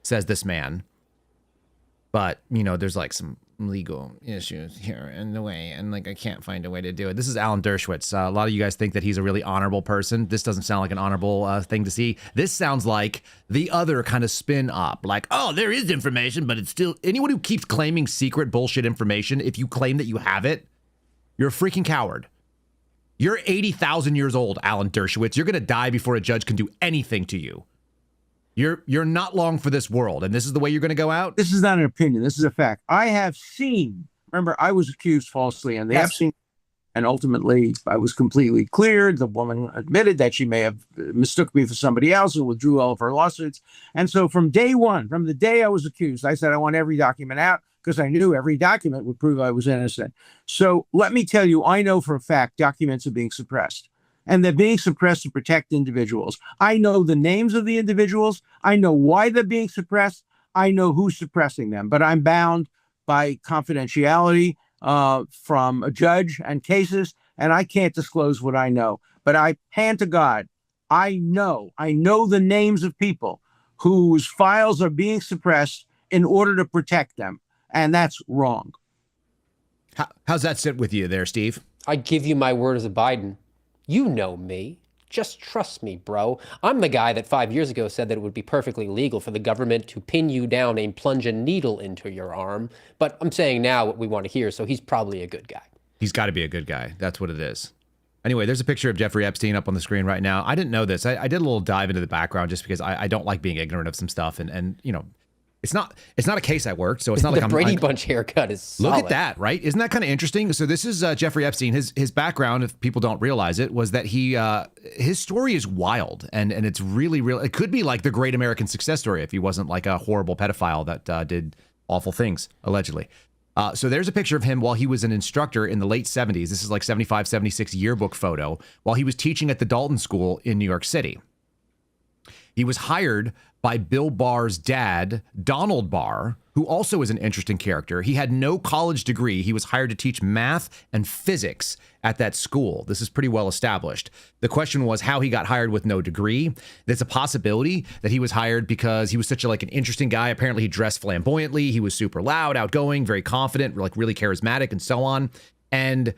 says this man. But, you know, there's like some legal issues here in the way, and like I can't find a way to do it. This is Alan Dershowitz. A lot of you guys think that he's a really honorable person. This doesn't sound like an honorable thing to see. This sounds like the other kind of spin up, like, oh, there is information, but it's still, anyone who keeps claiming secret bullshit information, if you claim that you have it, you're a freaking coward. You're 80,000 years old, Alan Dershowitz. You're going to die before a judge can do anything to you. You're not long for this world, and this is the way you're going to go out? This is not an opinion. This is a fact. I have seen, remember, I was accused falsely on the Epstein, and ultimately I was completely cleared. The woman admitted that she may have mistook me for somebody else and withdrew all of her lawsuits. And so from day one, from the day I was accused, I said I want every document out because I knew every document would prove I was innocent. So let me tell you, I know for a fact documents are being suppressed. And they're being suppressed to protect individuals. I know the names of the individuals. I know why they're being suppressed. I know who's suppressing them. But I'm bound by confidentiality from a judge and cases, and I can't disclose what I know. But I hand to God, I know the names of people whose files are being suppressed in order to protect them. And that's wrong. How's that sit with you there, Steve? I give you my word as a Biden. You know me. Just trust me, bro. I'm the guy that 5 years ago said that it would be perfectly legal for the government to pin you down and plunge a needle into your arm. But I'm saying now what we want to hear, so he's probably a good guy. He's got to be a good guy. That's what it is. Anyway, there's a picture of Jeffrey Epstein up on the screen right now. I didn't know this. I did a little dive into the background just because I don't like being ignorant of some stuff. And you know, it's not a case I worked, so it's not like the Brady Bunch haircut is solid. Look at that, right? Isn't that kind of interesting? So this is Jeffrey Epstein. His background, if people don't realize it, was that his story is wild and it's really real. It could be like the great American success story if he wasn't like a horrible pedophile that did awful things, allegedly. So there's a picture of him while he was an instructor in the late 70s. This is like 75, 76 yearbook photo while he was teaching at the Dalton School in New York City. He was hired by Bill Barr's dad, Donald Barr, who also is an interesting character. He had no college degree. He was hired to teach math and physics at that school. This is pretty well established. The question was how he got hired with no degree. There's a possibility that he was hired because he was such an interesting guy. Apparently he dressed flamboyantly. He was super loud, outgoing, very confident, like really charismatic and so on. And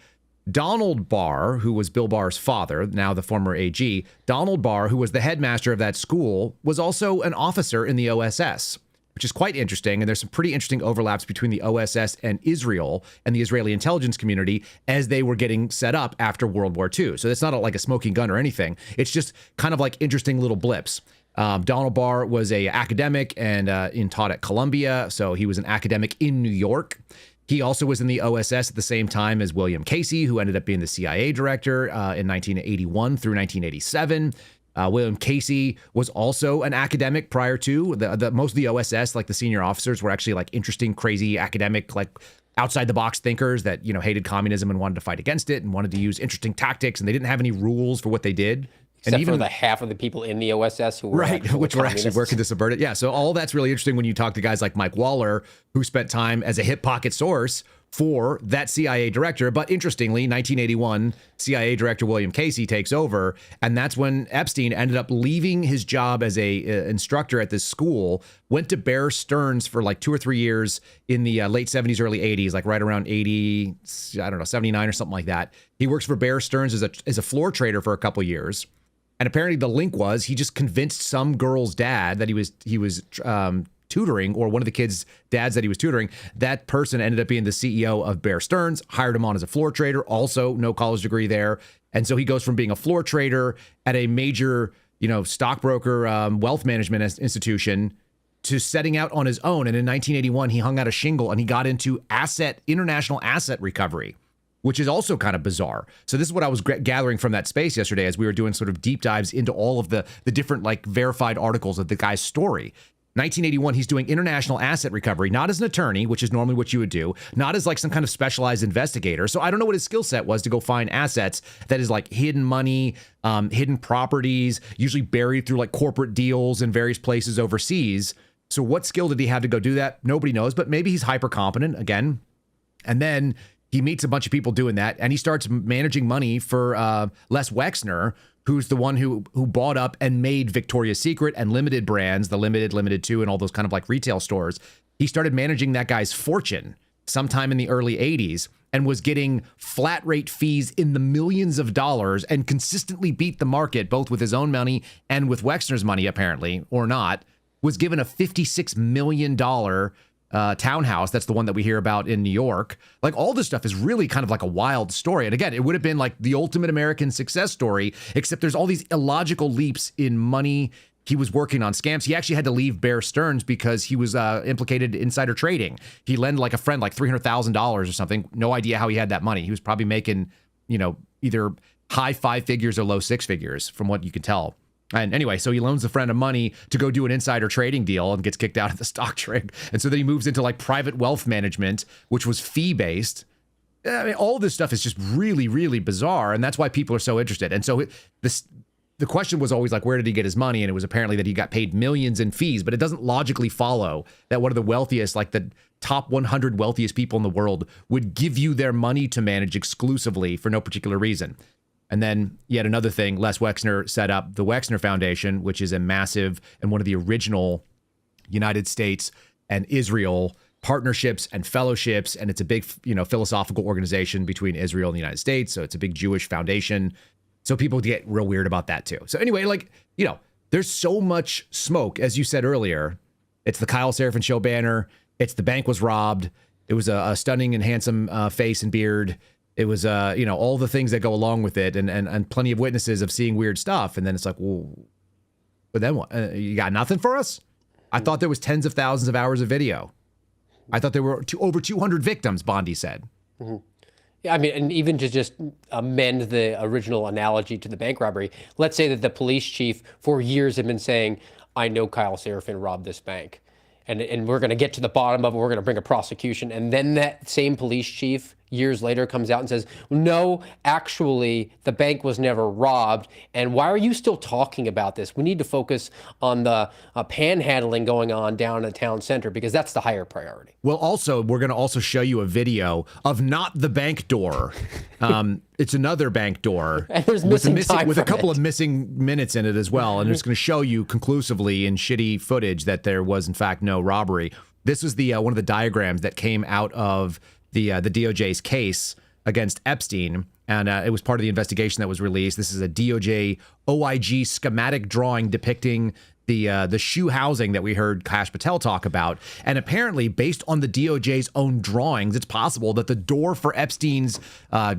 Donald Barr, who was Bill Barr's father, now the former AG, Donald Barr, who was the headmaster of that school, was also an officer in the OSS, which is quite interesting. And there's some pretty interesting overlaps between the OSS and Israel and the Israeli intelligence community as they were getting set up after World War II. So it's not like a smoking gun or anything. It's just kind of like interesting little blips. Donald Barr was an academic and taught at Columbia. So he was an academic in New York. He also was in the OSS at the same time as William Casey, who ended up being the CIA director in 1981 through 1987. William Casey was also an academic prior to the most of the OSS, like the senior officers were actually like interesting, crazy academic, like outside the box thinkers that, hated communism and wanted to fight against it and wanted to use interesting tactics. And they didn't have any rules for what they did. Except and even for the half of the people in the OSS who were which were actually working to subvert it. Yeah, so all that's really interesting when you talk to guys like Mike Waller, who spent time as a hip pocket source for that CIA director. But interestingly, 1981, CIA director William Casey takes over, and that's when Epstein ended up leaving his job as a instructor at this school, went to Bear Stearns for like 2 or 3 years in the late 70s, early 80s, like right around 80, 79 or something like that. He works for Bear Stearns as a floor trader for a couple years. And apparently the link was he just convinced some girl's dad that he was tutoring, or one of the kids' dads that he was tutoring. That person ended up being the CEO of Bear Stearns, hired him on as a floor trader, also no college degree there. And so he goes from being a floor trader at a major, stockbroker wealth management institution to setting out on his own. And in 1981, he hung out a shingle and he got into international asset recovery, which is also kind of bizarre. So this is what I was gathering from that space yesterday as we were doing sort of deep dives into all of the different like verified articles of the guy's story. 1981, he's doing international asset recovery, not as an attorney, which is normally what you would do, not as like some kind of specialized investigator. So I don't know what his skill set was to go find assets that is like hidden money, hidden properties, usually buried through like corporate deals in various places overseas. So what skill did he have to go do that? Nobody knows, but maybe he's hyper competent again. And then he meets a bunch of people doing that, and he starts managing money for Les Wexner, who's the one who bought up and made Victoria's Secret and Limited brands, the Limited 2, and all those kind of like retail stores. He started managing that guy's fortune sometime in the early 80s and was getting flat rate fees in the millions of dollars and consistently beat the market, both with his own money and with Wexner's money, apparently, or not. Was given a $56 million townhouse. That's the one that we hear about in New York. Like all this stuff is really kind of like a wild story. And again, it would have been like the ultimate American success story, except there's all these illogical leaps in money. He was working on scams. He actually had to leave Bear Stearns because he was implicated in insider trading. He lent like a friend like $300,000 or something. No idea how he had that money. He was probably making, either high 5 figures or low 6 figures from what you could tell. And anyway, so he loans a friend of money to go do an insider trading deal and gets kicked out of the stock trade. And so then he moves into like private wealth management, which was fee-based. I mean, all this stuff is just really, really bizarre. And that's why people are so interested. And so the question was always like, where did he get his money? And it was apparently that he got paid millions in fees, but it doesn't logically follow that one of the wealthiest, like the top 100 wealthiest people in the world would give you their money to manage exclusively for no particular reason. And then yet another thing, Les Wexner set up the Wexner Foundation, which is a massive and one of the original United States and Israel partnerships and fellowships. And it's a big, philosophical organization between Israel and the United States. So it's a big Jewish foundation. So people get real weird about that too. So anyway, there's so much smoke, as you said earlier. It's the Kyle Seraphin show banner. It's the bank was robbed. It was a stunning and handsome face and beard. It was, all the things that go along with it and plenty of witnesses of seeing weird stuff. And then it's like, well, but then what? You got nothing for us? I thought there was tens of thousands of hours of video. I thought there were over 200 victims, Bondi said. Mm-hmm. Yeah, I mean, and even to just amend the original analogy to the bank robbery, let's say that the police chief for years had been saying, I know Kyle Seraphin robbed this bank. And we're going to get to the bottom of it. We're going to bring a prosecution. And then that same police chief years later comes out and says, no, actually, the bank was never robbed. And why are you still talking about this? We need to focus on the panhandling going on down at town center because that's the higher priority. Well, also, we're going to also show you a video of not the bank door. It's another bank door. And there's with a couple of missing minutes in it as well. And it's going to show you conclusively in shitty footage that there was, in fact, no robbery. This was the one of the diagrams that came out of the DOJ's case against Epstein, and it was part of the investigation that was released. This is a DOJ OIG schematic drawing depicting the shoe housing that we heard Kash Patel talk about. And apparently, based on the DOJ's own drawings, it's possible that the door for Epstein's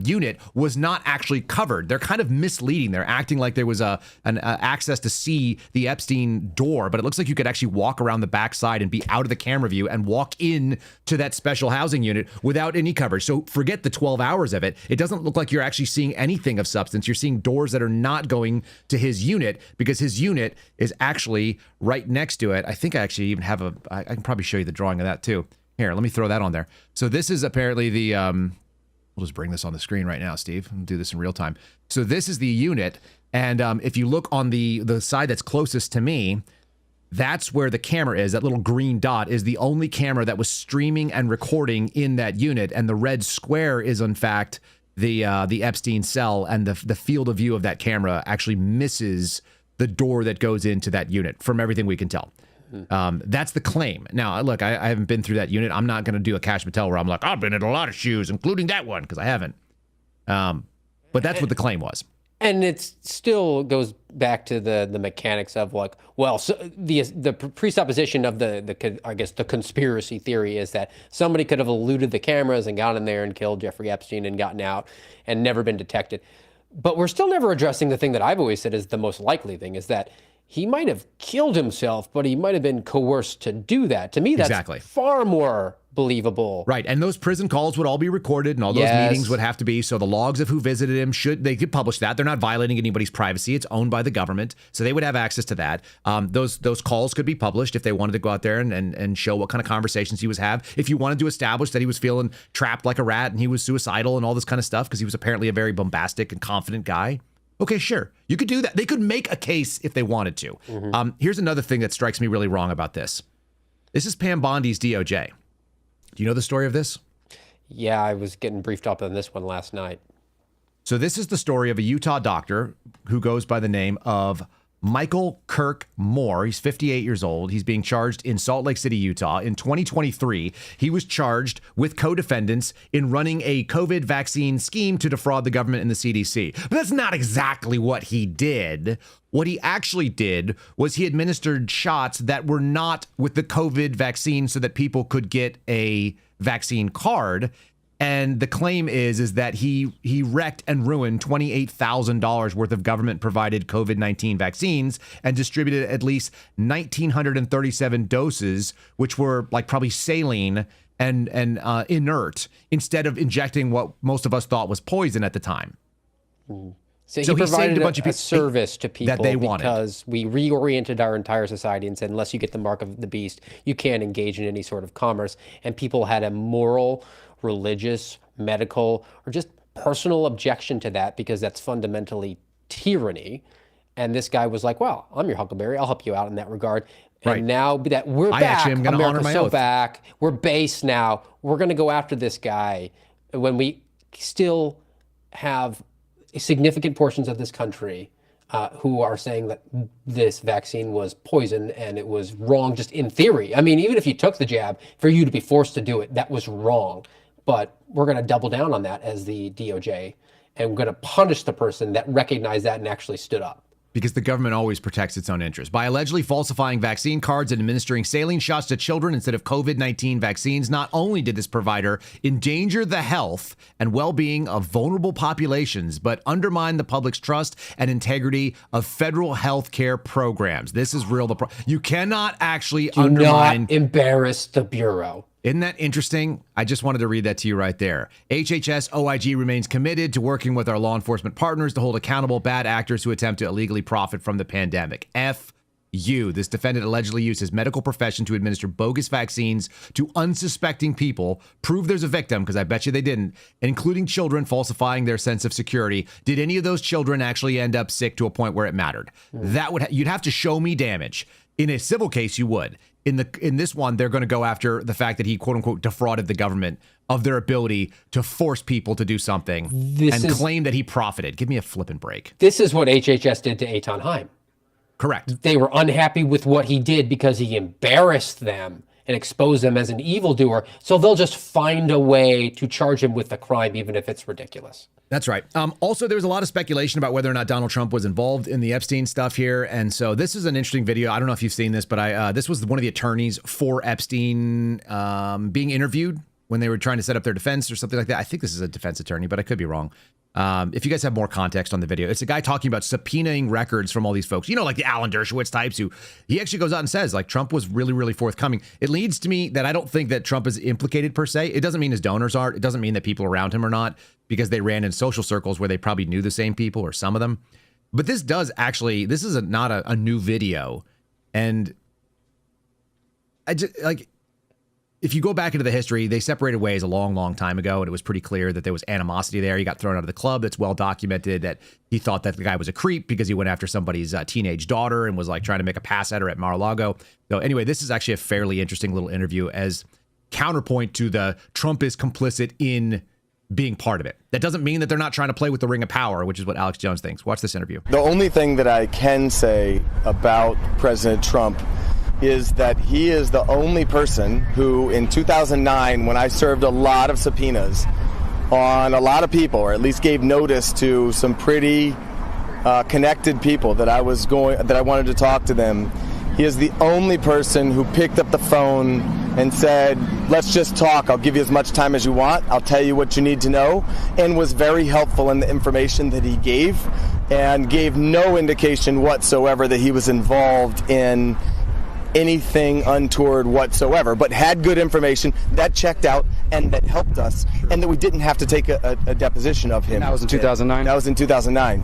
unit was not actually covered. They're kind of misleading. They're acting like there was an access to see the Epstein door, but it looks like you could actually walk around the backside and be out of the camera view and walk in to that special housing unit without any coverage. So forget the 12 hours of it. It doesn't look like you're actually seeing anything of substance. You're seeing doors that are not going to his unit because his unit is actually right next to it. I think I actually even have I can probably show you the drawing of that too. Here, let me throw that on there. So this is apparently the, we'll just bring this on the screen right now, Steve. I'll do this in real time. So this is the unit. And if you look on the side that's closest to me, that's where the camera is. That little green dot is the only camera that was streaming and recording in that unit. And the red square is in fact the Epstein cell, and the field of view of that camera actually misses the door that goes into that unit from everything we can tell. That's the claim. Now, look, I haven't been through that unit. I'm not going to do a Kash Patel where I'm like, I've been in a lot of shoes, including that one, because I haven't. But that's what the claim was. And it still goes back to the mechanics of like, well, so the presupposition of the conspiracy theory is that somebody could have eluded the cameras and got in there and killed Jeffrey Epstein and gotten out and never been detected. But we're still never addressing the thing that I've always said is the most likely thing, is that he might have killed himself, but he might have been coerced to do that. To me, that's far more believable. Right. And those prison calls would all be recorded, and all those meetings would have to be. So the logs of who visited him they could publish that. They're not violating anybody's privacy. It's owned by the government. So they would have access to that. Those calls could be published if they wanted to go out there and show what kind of conversations he was having. If you wanted to establish that he was feeling trapped like a rat and he was suicidal and all this kind of stuff, because he was apparently a very bombastic and confident guy. Okay, sure. You could do that. They could make a case if they wanted to. Here's another thing that strikes me really wrong about this. This is Pam Bondi's DOJ. Do you know the story of this? Yeah, I was getting briefed up on this one last night. So this is the story of a Utah doctor who goes by the name of Michael Kirk Moore. He's 58 years old. He's being charged in Salt Lake City, Utah. In 2023, he was charged with co-defendants in running a COVID vaccine scheme to defraud the government and the CDC. But that's not exactly what he did. What he actually did was he administered shots that were not with the COVID vaccine so that people could get a vaccine card. And the claim is that he wrecked and ruined $28,000 worth of government-provided COVID-19 vaccines and distributed at least 1,937 doses, which were like probably saline and inert, instead of injecting what most of us thought was poison at the time. So he provided saved a bunch of service to people that they wanted. Because we reoriented our entire society and said, unless you get the mark of the beast, you can't engage in any sort of commerce. And people had a moral, religious, medical, or just personal objection to that because that's fundamentally tyranny. And this guy was like, well, I'm your Huckleberry. I'll help you out in that regard. And now that we're back, America's so back, we're base now, we're going to go after this guy when we still have significant portions of this country who are saying that this vaccine was poison and it was wrong just in theory. I mean, even if you took the jab, for you to be forced to do it, that was wrong. But we're going to double down on that as the DOJ, and we're going to punish the person that recognized that and actually stood up. Because the government always protects its own interests. By allegedly falsifying vaccine cards and administering saline shots to children instead of COVID-19 vaccines, not only did this provider endanger the health and well-being of vulnerable populations, but undermine the public's trust and integrity of federal health care programs. This is real. You cannot actually undermine... Do not embarrass the Bureau. Isn't that interesting? I just wanted to read that to you right there. HHS OIG remains committed to working with our law enforcement partners to hold accountable bad actors who attempt to illegally profit from the pandemic. F.U. This defendant allegedly used his medical profession to administer bogus vaccines to unsuspecting people. Prove there's a victim, because I bet you they didn't, including children, falsifying their sense of security. Did any of those children actually end up sick to a point where it mattered? That would you'd have to show me damage. In a civil case, you would. In this one, they're going to go after the fact that he, quote unquote, defrauded the government of their ability to force people to do something claim that he profited. Give me a flipping break. This is what HHS did to Eitan Heim. Correct. They were unhappy with what he did because he embarrassed them and expose them as an evildoer. So they'll just find a way to charge him with the crime, even if it's ridiculous. That's right. Also, there was a lot of speculation about whether or not Donald Trump was involved in the Epstein stuff here. And so this is an interesting video. I don't know if you've seen this, but this was one of the attorneys for Epstein being interviewed when they were trying to set up their defense or something like that. I think this is a defense attorney, but I could be wrong. If you guys have more context on the video, it's a guy talking about subpoenaing records from all these folks, you know, like the Alan Dershowitz types who he actually goes out and says like Trump was really, really forthcoming. It leads to me that I don't think that Trump is implicated per se. It doesn't mean his donors are. It doesn't mean that people around him are not, because they ran in social circles where they probably knew the same people or some of them. But this does actually, this is not a new video. And I just like, if you go back into the history, they separated ways a long, long time ago, and it was pretty clear that there was animosity there. He got thrown out of the club. That's well documented that he thought that the guy was a creep because he went after somebody's teenage daughter and was like trying to make a pass at her at Mar-a-Lago. So anyway, this is actually a fairly interesting little interview as counterpoint to the Trump is complicit in being part of it. That doesn't mean that they're not trying to play with the ring of power, which is what Alex Jones thinks. Watch this interview. The only thing that I can say about President Trump is that he is the only person who in 2009, when I served a lot of subpoenas on a lot of people, or at least gave notice to some pretty connected people that I wanted to talk to them, he is the only person who picked up the phone and said, let's just talk. I'll give you as much time as you want. I'll tell you what you need to know, and was very helpful in the information that he gave, and gave no indication whatsoever that he was involved in anything untoward whatsoever, but had good information that checked out and that helped us, and that we didn't have to take a deposition of him. That was in 2009? That was in 2009.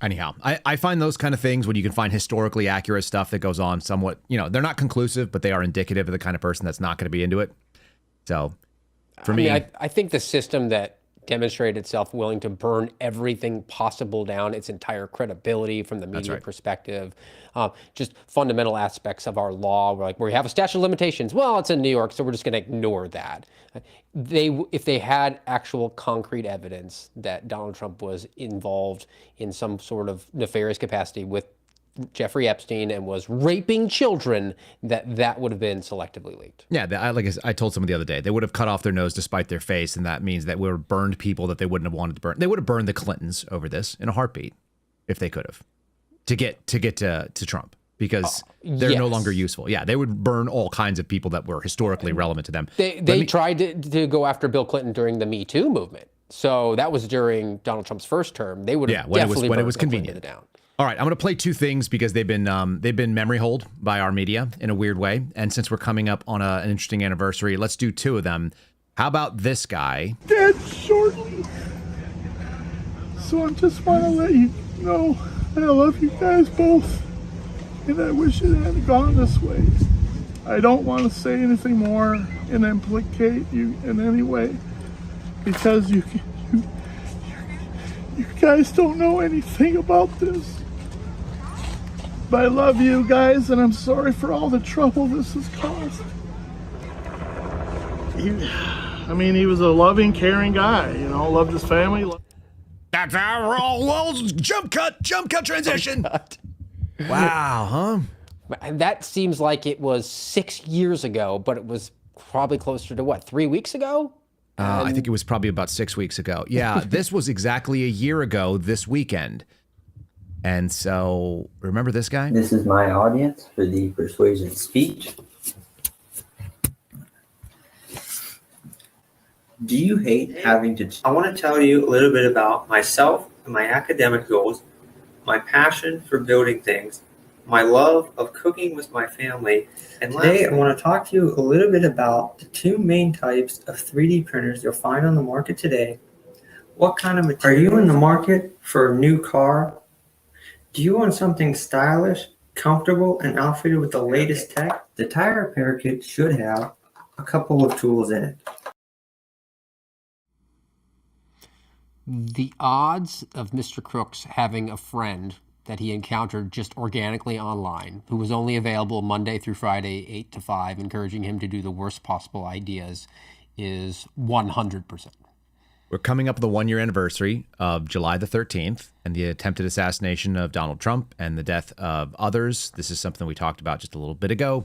Anyhow, I find those kind of things when you can find historically accurate stuff that goes on somewhat, you know, they're not conclusive, but they are indicative of the kind of person that's not going to be into it. So for me, I think the system that demonstrated itself willing to burn everything possible down, its entire credibility from the media perspective, just fundamental aspects of our law, where we have a statute of limitations. Well, it's in New York, so we're just going to ignore that. If they had actual concrete evidence that Donald Trump was involved in some sort of nefarious capacity with Jeffrey Epstein and was raping children, that would have been selectively leaked. Yeah, like I told someone the other day, they would have cut off their nose to spite their face, and that means that we were burned people that they wouldn't have wanted to burn. They would have burned the Clintons over this in a heartbeat if they could have, to get to Trump, because they're no longer useful. Yeah, they would burn all kinds of people that were historically relevant to them. They tried to go after Bill Clinton during the Me Too movement, so that was during Donald Trump's first term. They would have definitely when it was burned convenient. down. All right, I'm going to play two things because they've been memory holed by our media in a weird way. And since we're coming up on an interesting anniversary, let's do two of them. How about this guy? Dead shortly. So I just want to let you know that I love you guys both, and I wish it hadn't gone this way. I don't want to say anything more and implicate you in any way, because you guys don't know anything about this. But I love you guys, and I'm sorry for all the trouble this has caused. He was a loving, caring guy, loved his family. That's our all jump cut transition. Wow, huh? And that seems like it was 6 years ago, but it was probably closer to 3 weeks ago? I think it was probably about 6 weeks ago. Yeah, this was exactly a year ago this weekend. And so, remember this guy? This is my audience for the persuasion speech. Do you hate having to... I want to tell you a little bit about myself and my academic goals, my passion for building things, my love of cooking with my family, and today I want to talk to you a little bit about the two main types of 3D printers you'll find on the market today. What kind of material? Are you in the market for a new car? Do you want something stylish, comfortable, and outfitted with the latest tech? The tire repair kit should have a couple of tools in it. The odds of Mr. Crooks having a friend that he encountered just organically online, who was only available Monday through Friday, 8 to 5, encouraging him to do the worst possible ideas, is 100%. We're coming up with the 1-year anniversary of July the 13th and the attempted assassination of Donald Trump and the death of others. This is something we talked about just a little bit ago.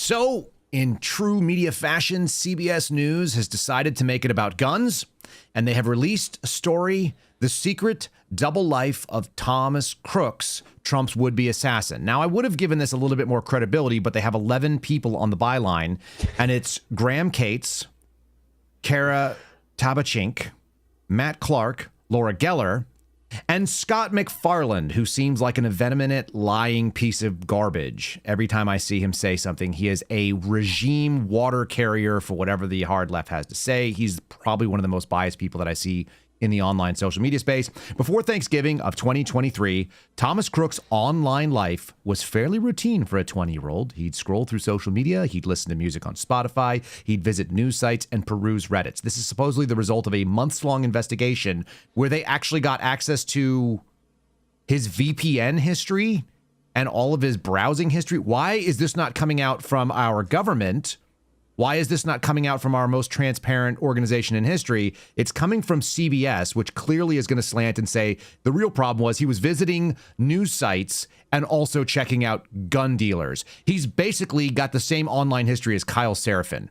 So, in true media fashion, CBS News has decided to make it about guns, and they have released a story, The Secret Double Life of Thomas Crooks, Trump's would-be assassin. Now, I would have given this a little bit more credibility, but they have 11 people on the byline, and it's Graham Cates, Kara Tabachink, Matt Clark, Laura Geller, and Scott McFarland, who seems like an effeminate, lying piece of garbage. Every time I see him say something, he is a regime water carrier for whatever the hard left has to say. He's probably one of the most biased people that I see in the online social media space. Before Thanksgiving of 2023, Thomas Crooks' online life was fairly routine for a 20-year-old. He'd scroll through social media, he'd listen to music on Spotify, he'd visit news sites and peruse Reddits. This is supposedly the result of a months-long investigation where they actually got access to his VPN history and all of his browsing history. Why is this not coming out from our government? Why is this not coming out from our most transparent organization in history? It's coming from CBS, which clearly is going to slant and say the real problem was he was visiting news sites and also checking out gun dealers. He's basically got the same online history as Kyle Seraphin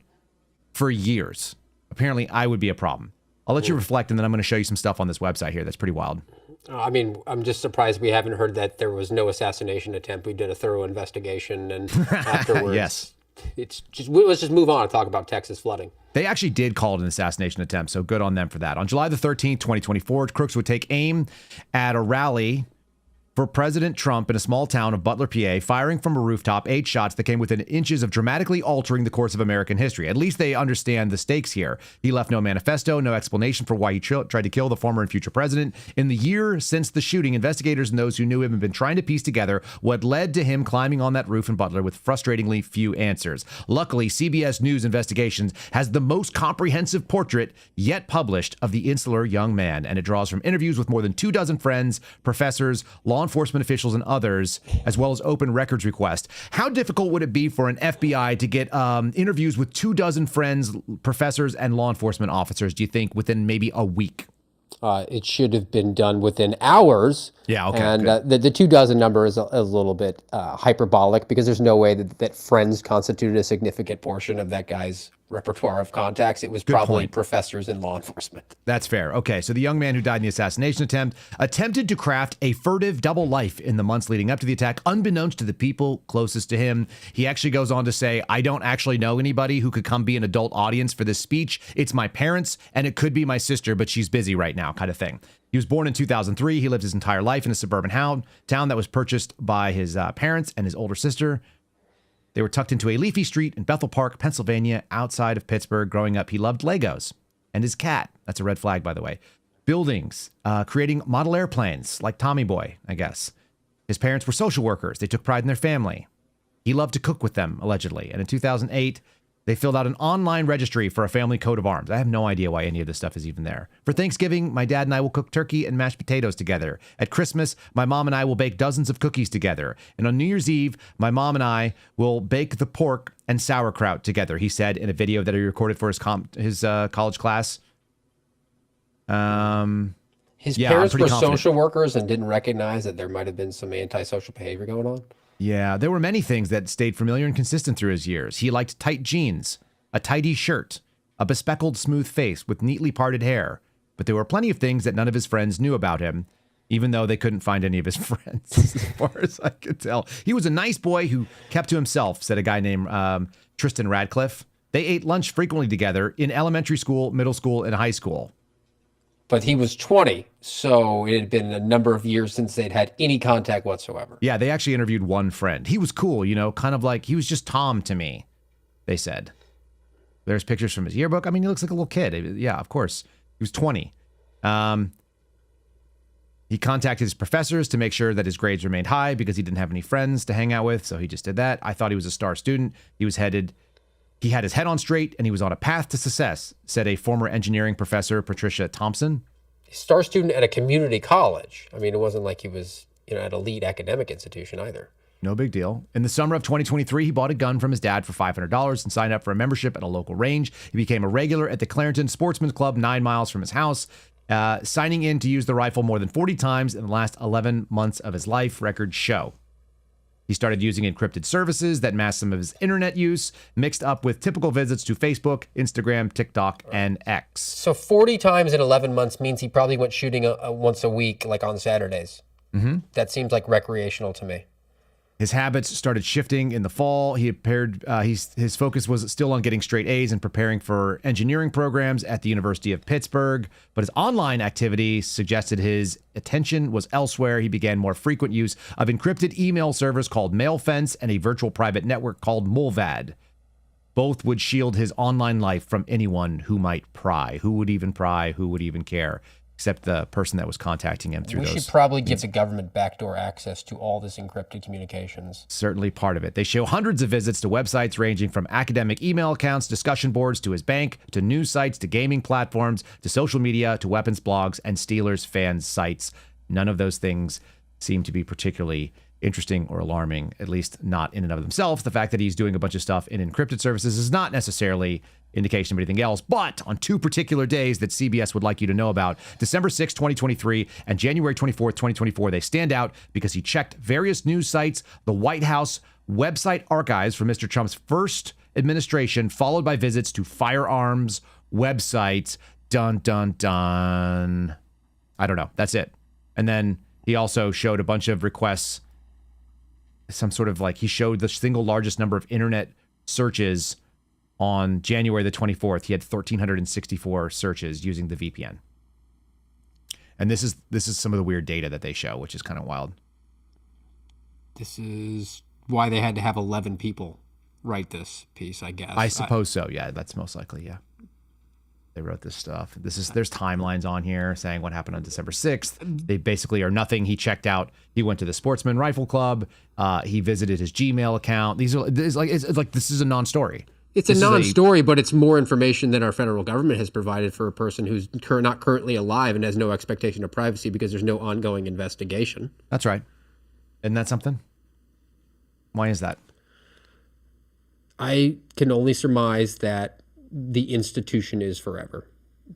for years. Apparently, I would be a problem. I'll let you reflect, and then I'm going to show you some stuff on this website here that's pretty wild. I mean, I'm just surprised we haven't heard that there was no assassination attempt. We did a thorough investigation, and afterwards... Yes. It's just, let's just move on and talk about Texas flooding. They actually did call it an assassination attempt, so good on them for that. On July the 13th, 2024, Crooks would take aim at a rally for President Trump in a small town of Butler, PA, firing from a rooftop 8 shots that came within inches of dramatically altering the course of American history. At least they understand the stakes here. He left no manifesto, no explanation for why he tried to kill the former and future president. In the year since the shooting, investigators and those who knew him have been trying to piece together what led to him climbing on that roof in Butler with frustratingly few answers. Luckily, CBS News Investigations has the most comprehensive portrait yet published of the insular young man, and it draws from interviews with more than 24 friends, professors, law enforcement officials, and others, as well as open records requests. How difficult would it be for an FBI to get interviews with 24 friends, professors, and law enforcement officers, do you think, within maybe a week? It should have been done within hours. Yeah, okay. And the 24 number is a little bit hyperbolic because there's no way that friends constituted a significant portion of that guy's repertoire of contacts. It was probably professors in law enforcement. That's fair. Okay, so the young man who died in the assassination attempt attempted to craft a furtive double life in the months leading up to the attack, unbeknownst to the people closest to him. He actually goes on to say, I don't actually know anybody who could come be an adult audience for this speech. It's my parents, and it could be my sister, but she's busy right now, kind of thing. He was born in 2003. He lived his entire life in a suburban town that was purchased by his parents and his older sister. They were tucked into a leafy street in Bethel Park, Pennsylvania, outside of Pittsburgh. Growing up, he loved Legos and his cat. That's a red flag, by the way. Buildings, creating model airplanes like Tommy Boy, I guess. His parents were social workers. They took pride in their family. He loved to cook with them, allegedly. And in 2008, they filled out an online registry for a family coat of arms. I have no idea why any of this stuff is even there. For Thanksgiving, my dad and I will cook turkey and mashed potatoes together. At Christmas, my mom and I will bake dozens of cookies together. And on New Year's Eve, my mom and I will bake the pork and sauerkraut together, he said in a video that he recorded for his college class. His parents were social workers and didn't recognize that there might have been some antisocial behavior going on. Yeah, there were many things that stayed familiar and consistent through his years. He liked tight jeans, a tidy shirt, a bespectacled smooth face with neatly parted hair. But there were plenty of things that none of his friends knew about him, even though they couldn't find any of his friends, as far as I could tell. He was a nice boy who kept to himself, said a guy named Tristan Radcliffe. They ate lunch frequently together in elementary school, middle school, and high school. But he was 20, so it had been a number of years since they'd had any contact whatsoever. Yeah, they actually interviewed one friend. He was cool, you know, kind of like, he was just Tom to me, they said. There's pictures from his yearbook. I mean, he looks like a little kid. Yeah, of course. He was 20. He contacted his professors to make sure that his grades remained high because he didn't have any friends to hang out with, so he just did that. I thought he was a star student. He had his head on straight, and he was on a path to success, said a former engineering professor, Patricia Thompson. Star student at a community college. I mean, it wasn't like he was, at an elite academic institution either. No big deal. In the summer of 2023, he bought a gun from his dad for $500 and signed up for a membership at a local range. He became a regular at the Clarendon Sportsman's Club 9 miles from his house, signing in to use the rifle more than 40 times in the last 11 months of his life, records show. He started using encrypted services that masked some of his internet use, mixed up with typical visits to Facebook, Instagram, TikTok, and X. So 40 times in 11 months means he probably went shooting once a week, like on Saturdays. Mm-hmm. That seems like recreational to me. His habits started shifting in the fall. His focus was still on getting straight A's and preparing for engineering programs at the University of Pittsburgh. But his online activity suggested his attention was elsewhere. He began more frequent use of encrypted email servers called MailFence and a virtual private network called Mulvad. Both would shield his online life from anyone who might pry. Who would even pry? Who would even care? Except the person that was contacting him through those. We should probably give the government backdoor access to all this encrypted communications. Certainly part of it. They show hundreds of visits to websites ranging from academic email accounts, discussion boards, to his bank, to news sites, to gaming platforms, to social media, to weapons blogs, and Steelers fans sites. None of those things seem to be particularly interesting or alarming, at least not in and of themselves. The fact that he's doing a bunch of stuff in encrypted services is not necessarily indication of anything else. But on two particular days that CBS would like you to know about, December 6, 2023 and January 24th, 2024, they stand out because he checked various news sites, the White House website archives for Mr. Trump's first administration, followed by visits to firearms websites. Dun, dun, dun. I don't know. That's it. And then he also showed a bunch of requests, some sort of like, he showed the single largest number of internet searches on January the 24th. He had 1,364 searches using the VPN. And this is some of the weird data that they show, which is kind of wild. This is why they had to have 11 people write this piece, I guess. I suppose so. Yeah, that's most likely. Yeah. They wrote this stuff. There's timelines on here saying what happened on December 6th. They basically are nothing. He checked out. He went to the Sportsman Rifle Club. He visited his Gmail account. This is a non-story. It's a non-story, but it's more information than our federal government has provided for a person who's not currently alive and has no expectation of privacy because there's no ongoing investigation. That's right. Isn't that something? Why is that? I can only surmise that the institution is forever.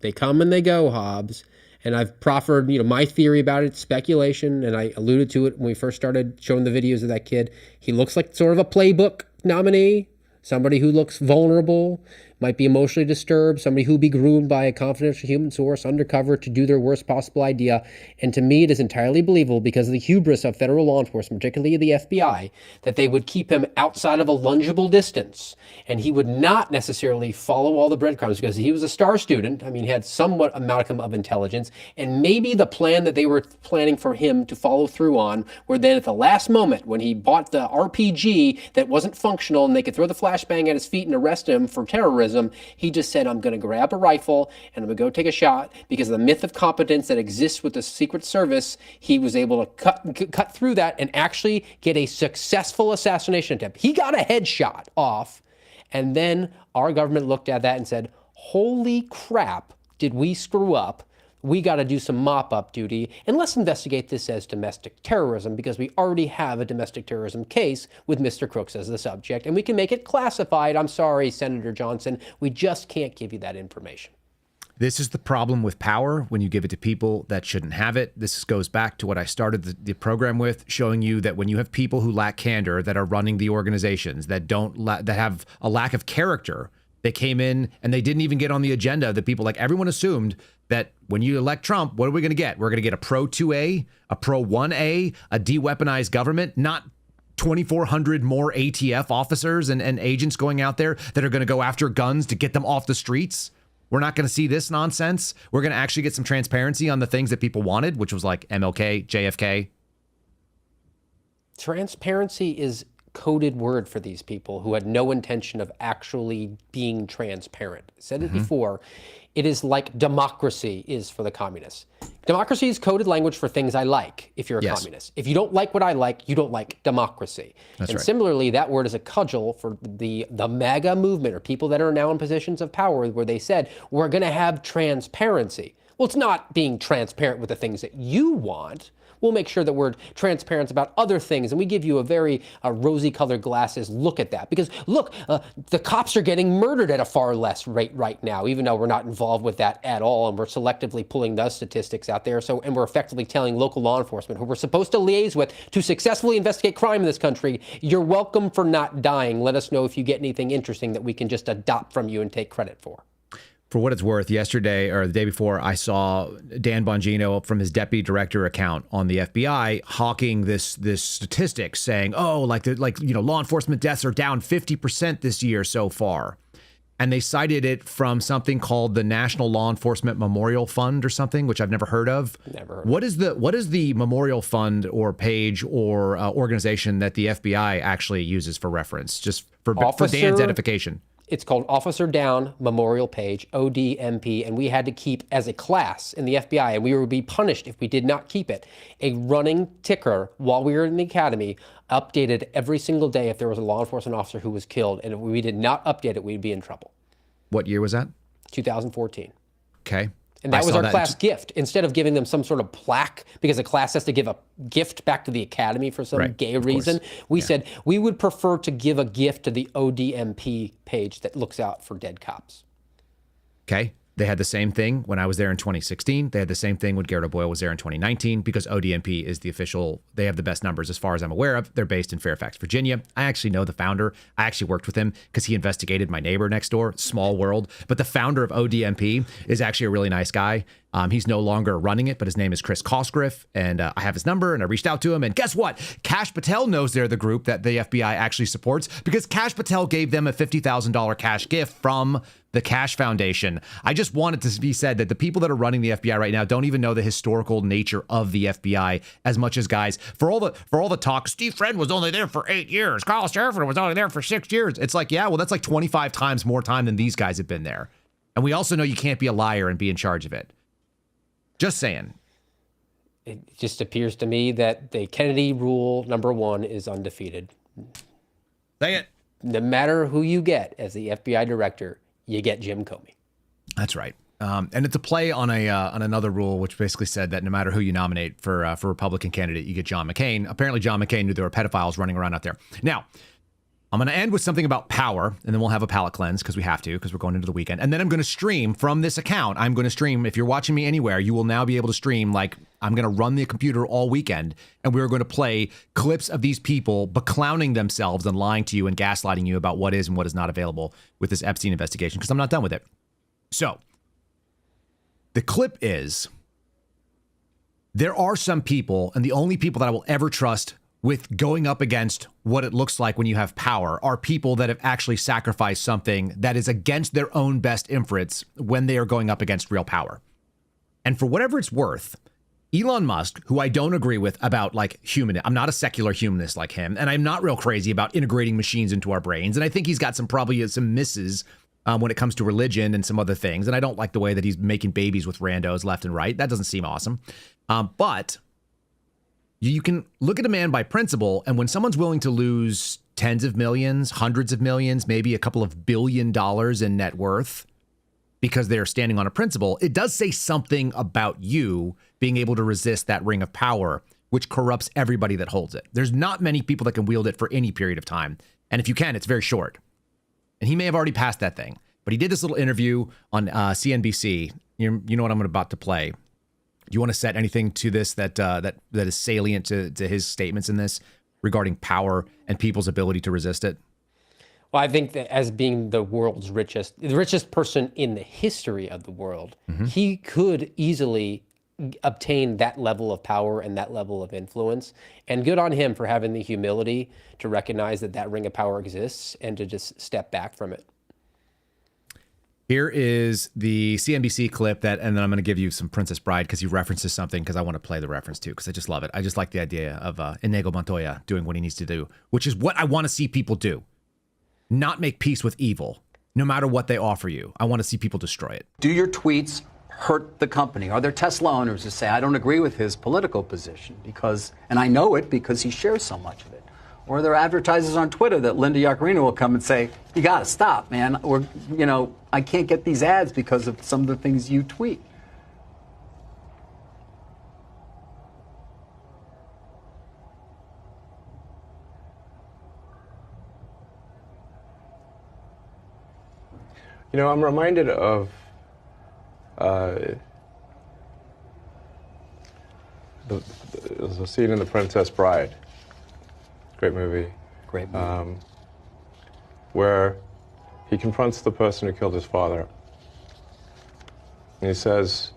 They come and they go, Hobbs. And I've proffered, my theory about it, speculation, and I alluded to it when we first started showing the videos of that kid. He looks like sort of a playbook nominee. Somebody who looks vulnerable, might be emotionally disturbed, somebody who will be groomed by a confidential human source undercover to do their worst possible idea. And to me, it is entirely believable because of the hubris of federal law enforcement, particularly the FBI, that they would keep him outside of a lungeable distance. And he would not necessarily follow all the breadcrumbs because he was a star student. I mean, he had somewhat a modicum of intelligence. And maybe the plan that they were planning for him to follow through on, where then at the last moment, when he bought the RPG that wasn't functional and they could throw the flashbang at his feet and arrest him for terrorism, he just said, I'm going to grab a rifle and I'm going to go take a shot. Because of the myth of competence that exists with the Secret Service, he was able to cut through that and actually get a successful assassination attempt. He got a headshot off. And then our government looked at that and said, holy crap, did we screw up? We got to do some mop-up duty, and let's investigate this as domestic terrorism because we already have a domestic terrorism case with Mr. Crooks as the subject, and we can make it classified. I'm sorry, Senator Johnson, we just can't give you that information. This is the problem with power when you give it to people that shouldn't have it. This goes back to what I started the program with, showing you that when you have people who lack candor that are running the organizations, that have a lack of character, they came in and they didn't even get on the agenda. The people, like everyone assumed that when you elect Trump, what are we going to get? We're going to get a pro 2A, a pro 1A, a de-weaponized government, not 2,400 more ATF officers and agents going out there that are going to go after guns to get them off the streets. We're not going to see this nonsense. We're going to actually get some transparency on the things that people wanted, which was like MLK, JFK. Transparency is coded word for these people who had no intention of actually being transparent. I said it before. It is like democracy is for the communists. Democracy is coded language for things I like if you're a communist. If you don't like what I like, you don't like democracy. That's right. Similarly, that word is a cudgel for the MAGA movement or people that are now in positions of power where they said, we're going to have transparency. Well, it's not being transparent with the things that you want. We'll make sure that we're transparent about other things, and we give you a very rosy-colored glasses look at that. Because look, the cops are getting murdered at a far less rate right now, even though we're not involved with that at all, and we're selectively pulling those statistics out there. And we're effectively telling local law enforcement, who we're supposed to liaise with to successfully investigate crime in this country, you're welcome for not dying. Let us know if you get anything interesting that we can just adopt from you and take credit for. For what it's worth, yesterday or the day before, I saw Dan Bongino from his deputy director account on the FBI hawking this statistic saying, oh, law enforcement deaths are down 50% this year so far. And they cited it from something called the National Law Enforcement Memorial Fund or something, which I've never heard of. Never heard. What is the Memorial Fund or page or organization that the FBI actually uses for reference, just for Dan's edification? It's called Officer Down Memorial Page, ODMP, and we had to keep, as a class in the FBI, and we would be punished if we did not keep it, a running ticker while we were in the academy, updated every single day if there was a law enforcement officer who was killed, and if we did not update it, we'd be in trouble. What year was that? 2014. Okay. And that was our class gift. Instead of giving them some sort of plaque, because a class has to give a gift back to the academy for some gay reason, we said we would prefer to give a gift to the ODMP page that looks out for dead cops. Okay. They had the same thing when I was there in 2016. They had the same thing when Garrett O'Boyle was there in 2019, because ODMP is the official, they have the best numbers as far as I'm aware of. They're based in Fairfax, Virginia. I actually know the founder. I actually worked with him because he investigated my neighbor next door. Small world. But the founder of ODMP is actually a really nice guy. He's no longer running it, but his name is Chris Cosgriff, and I have his number, and I reached out to him, and guess what? Cash Patel knows they're the group that the FBI actually supports, because Cash Patel gave them a $50,000 cash gift from the Cash Foundation. I just want it to be said that the people that are running the FBI right now don't even know the historical nature of the FBI as much as guys. For all the talk, Steve Friend was only there for 8 years. Carl Seraphin was only there for 6 years. It's like, yeah, well, that's like 25 times more time than these guys have been there. And we also know you can't be a liar and be in charge of it. Just saying. It just appears to me that the Kennedy rule #1 is undefeated. Say it. No matter who you get as the FBI director, you get Jim Comey. That's right. And it's a play on another rule, which basically said that no matter who you nominate for Republican candidate, you get John McCain. Apparently, John McCain knew there were pedophiles running around out there. Now, I'm going to end with something about power, and then we'll have a palate cleanse because we have to, because we're going into the weekend. And then I'm going to stream from this account. I'm going to stream. If you're watching me anywhere, you will now be able to stream. Like, I'm going to run the computer all weekend, and we're going to play clips of these people beclowning themselves and lying to you and gaslighting you about what is and what is not available with this Epstein investigation, because I'm not done with it. So, the clip is, there are some people, and the only people that I will ever trust with going up against what it looks like when you have power are people that have actually sacrificed something that is against their own best interests when they are going up against real power. And for whatever it's worth, Elon Musk, who I don't agree with about like I'm not a secular humanist like him, and I'm not real crazy about integrating machines into our brains. And I think he's got probably some misses when it comes to religion and some other things. And I don't like the way that he's making babies with randos left and right. That doesn't seem awesome. But you can look at a man by principle, and when someone's willing to lose tens of millions, hundreds of millions, maybe a couple of $1 billion in net worth because they're standing on a principle, it does say something about you being able to resist that ring of power, which corrupts everybody that holds it. There's not many people that can wield it for any period of time. And if you can, it's very short. And he may have already passed that thing. But he did this little interview on CNBC. You know what I'm about to play. Do you want to set anything to this that is salient to his statements in this regarding power and people's ability to resist it? Well, I think that as being the richest person in the history of the world, he could easily obtain that level of power and that level of influence. And good on him for having the humility to recognize that that ring of power exists and to just step back from it. Here is the CNBC clip and then I'm going to give you some Princess Bride because he references something because I want to play the reference too because I just love it. I just like the idea of Inigo Montoya doing what he needs to do, which is what I want to see people do. Not make peace with evil, no matter what they offer you. I want to see people destroy it. Do your tweets hurt the company? Are there Tesla owners who say, I don't agree with his political position and I know it because he shares so much of it? Or are there advertisers on Twitter that Linda Yaccarino will come and say, you got to stop, man. Or, I can't get these ads because of some of the things you tweet. You know, I'm reminded of the scene in The Princess Bride. Great movie. Great movie. Where he confronts the person who killed his father. And he says,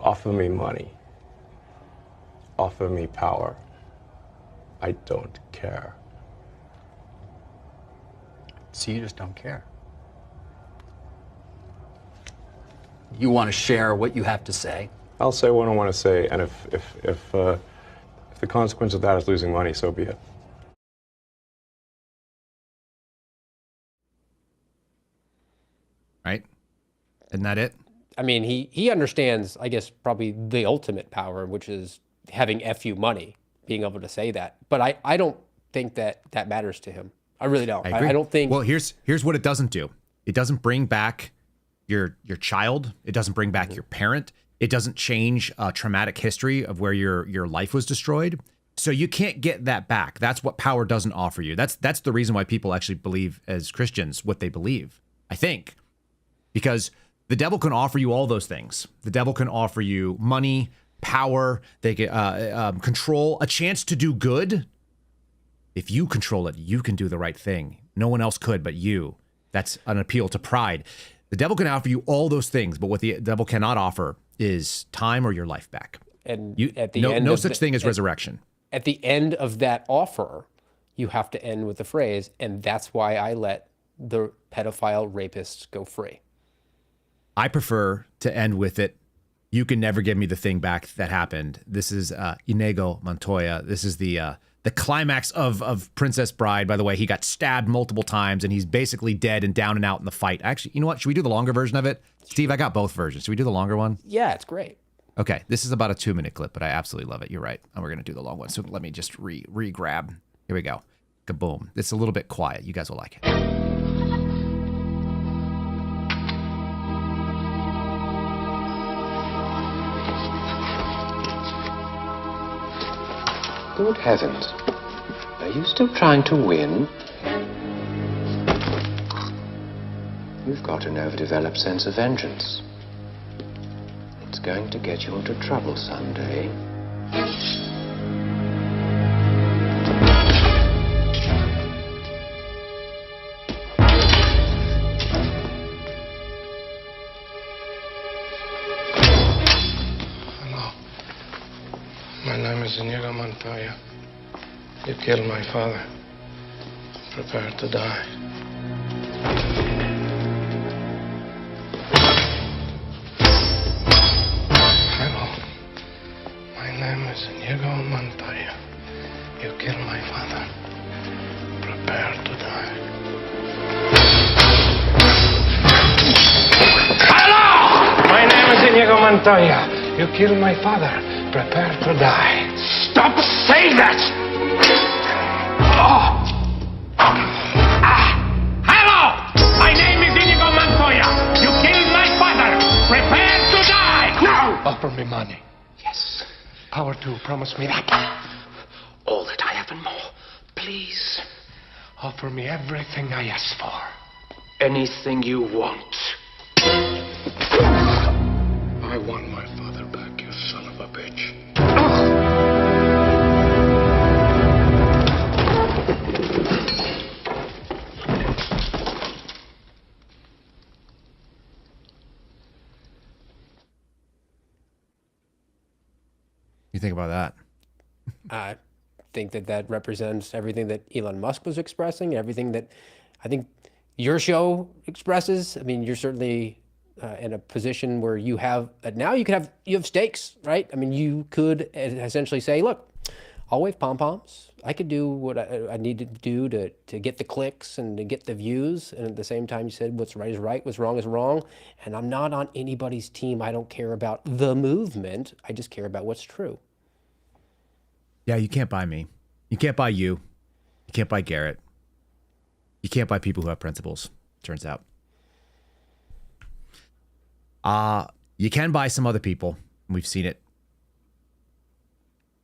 offer me money. Offer me power. I don't care. So you just don't care. You want to share what you have to say. I'll say what I want to say, and if the consequence of that is losing money, so be it. Right? Isn't that it? I mean, he understands, I guess, probably the ultimate power, which is having FU money, being able to say that. But I don't think that matters to him. I really don't. I agree. I don't think. Well, here's what it doesn't do. It doesn't bring back your child. It doesn't bring back your parent. It doesn't change a traumatic history of where your life was destroyed. So you can't get that back. That's what power doesn't offer you. That's the reason why people actually believe as Christians what they believe, I think. Because the devil can offer you all those things. The devil can offer you money, power, they can control, a chance to do good. If you control it, you can do the right thing. No one else could but you. That's an appeal to pride. The devil can offer you all those things, but what the devil cannot offer is time or your life back. And at the end, no such thing as resurrection. At the end of that offer, you have to end with the phrase, and that's why I let the pedophile rapists go free. I prefer to end with it. You can never give me the thing back that happened. This is Inigo Montoya. This is the climax of Princess Bride. By the way, he got stabbed multiple times and he's basically dead and down and out in the fight. Actually, you know what? Should we do the longer version of it? Steve, I got both versions. Should we do the longer one? Yeah, it's great. Okay, this is about a 2-minute clip, but I absolutely love it. You're right. And we're going to do the long one. So let me just re-grab. Here we go. Kaboom. It's a little bit quiet. You guys will like it. Good heavens. Are you still trying to win? You've got an overdeveloped sense of vengeance. It's going to get you into trouble someday. My name is Inigo Montoya. You killed my father. Prepare to die. Hello. My name is Inigo Montoya. You killed my father. Prepare to die. Hello! My name is Inigo Montoya. You killed my father. Prepare to die. Stop saying that! Oh. Hello! My name is Inigo Montoya. You killed my father. Prepare to die! Now! Offer me money. Yes. Power to promise me that. All that I have and more. Please. Offer me everything I ask for. Anything you want. I want my father back, you son of a bitch. You think about that? I think that represents everything that Elon Musk was expressing, everything that I think your show expresses. I mean, you're certainly in a position where you have now you have stakes, right? I mean, you could essentially say, look, I'll wave pom-poms. I could do what I need to do to get the clicks and to get the views. And at the same time, you said what's right is right, what's wrong is wrong. And I'm not on anybody's team. I don't care about the movement. I just care about what's true. Yeah, you can't buy me. You can't buy you. You can't buy Garrett. You can't buy people who have principles, turns out. You can buy some other people. We've seen it.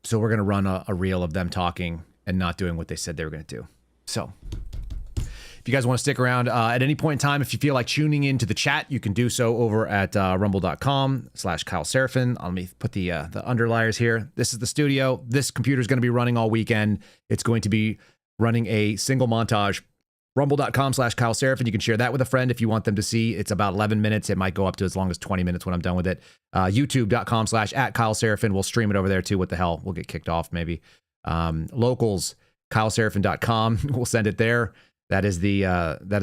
So we're going to run a reel of them talking and not doing what they said they were going to do. So if you guys want to stick around at any point in time, if you feel like tuning into the chat, you can do so over at rumble.com/Kyle Seraphin. Let me put the underliers here. This is the studio. This computer is going to be running all weekend. It's going to be running a single montage. Rumble.com/Kyle Seraphin. You can share that with a friend if you want them to see. It's about 11 minutes. It might go up to as long as 20 minutes when I'm done with it. YouTube.com/@Kyle Seraphin. We'll stream it over there too. What the hell? We'll get kicked off maybe. Locals, KyleSeraphin.com. We'll send it there. That is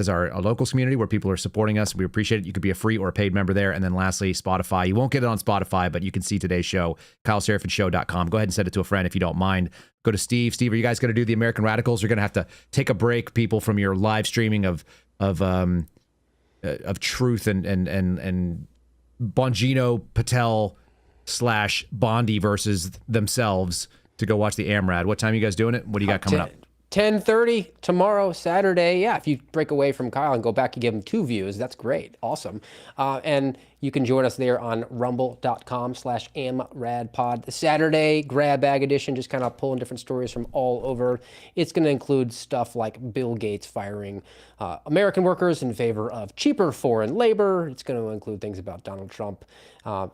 our locals community where people are supporting us. We appreciate it. You could be a free or a paid member there. And then lastly, Spotify. You won't get it on Spotify, but you can see today's show, KyleSeraphinShow.com. Go ahead and send it to a friend if you don't mind. Go to Steve. Steve, are you guys going to do the American Radicals? You're going to have to take a break, people, from your live streaming of truth and Bongino, Patel / Bondi versus themselves to go watch the AMRAD. What time are you guys doing it? What do you got coming up? 10:30 tomorrow, Saturday. Yeah, if you break away from Kyle and go back and give him 2 views, that's great. Awesome. And you can join us there on rumble.com/amradpod. The Saturday grab bag edition, just kind of pulling different stories from all over. It's going to include stuff like Bill Gates firing American workers in favor of cheaper foreign labor. It's going to include things about Donald Trump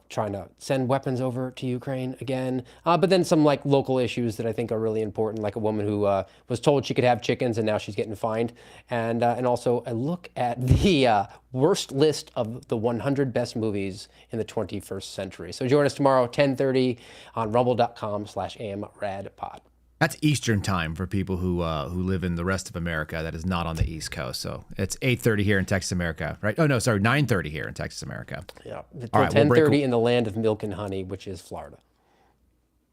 trying to send weapons over to Ukraine again. But then some like local issues that I think are really important, like a woman who was told she could have chickens and now she's getting fined. And also a look at the worst list of the 100 best movies in the 21st century. So join us tomorrow, 10:30 on rumble.com/amradpod. That's Eastern time for people who live in the rest of America that is not on the East Coast. So it's 8:30 here in Texas, America, right? Oh, no, sorry, 9:30 here in Texas, America. Yeah, all right, 10:30 in the land of milk and honey, which is Florida.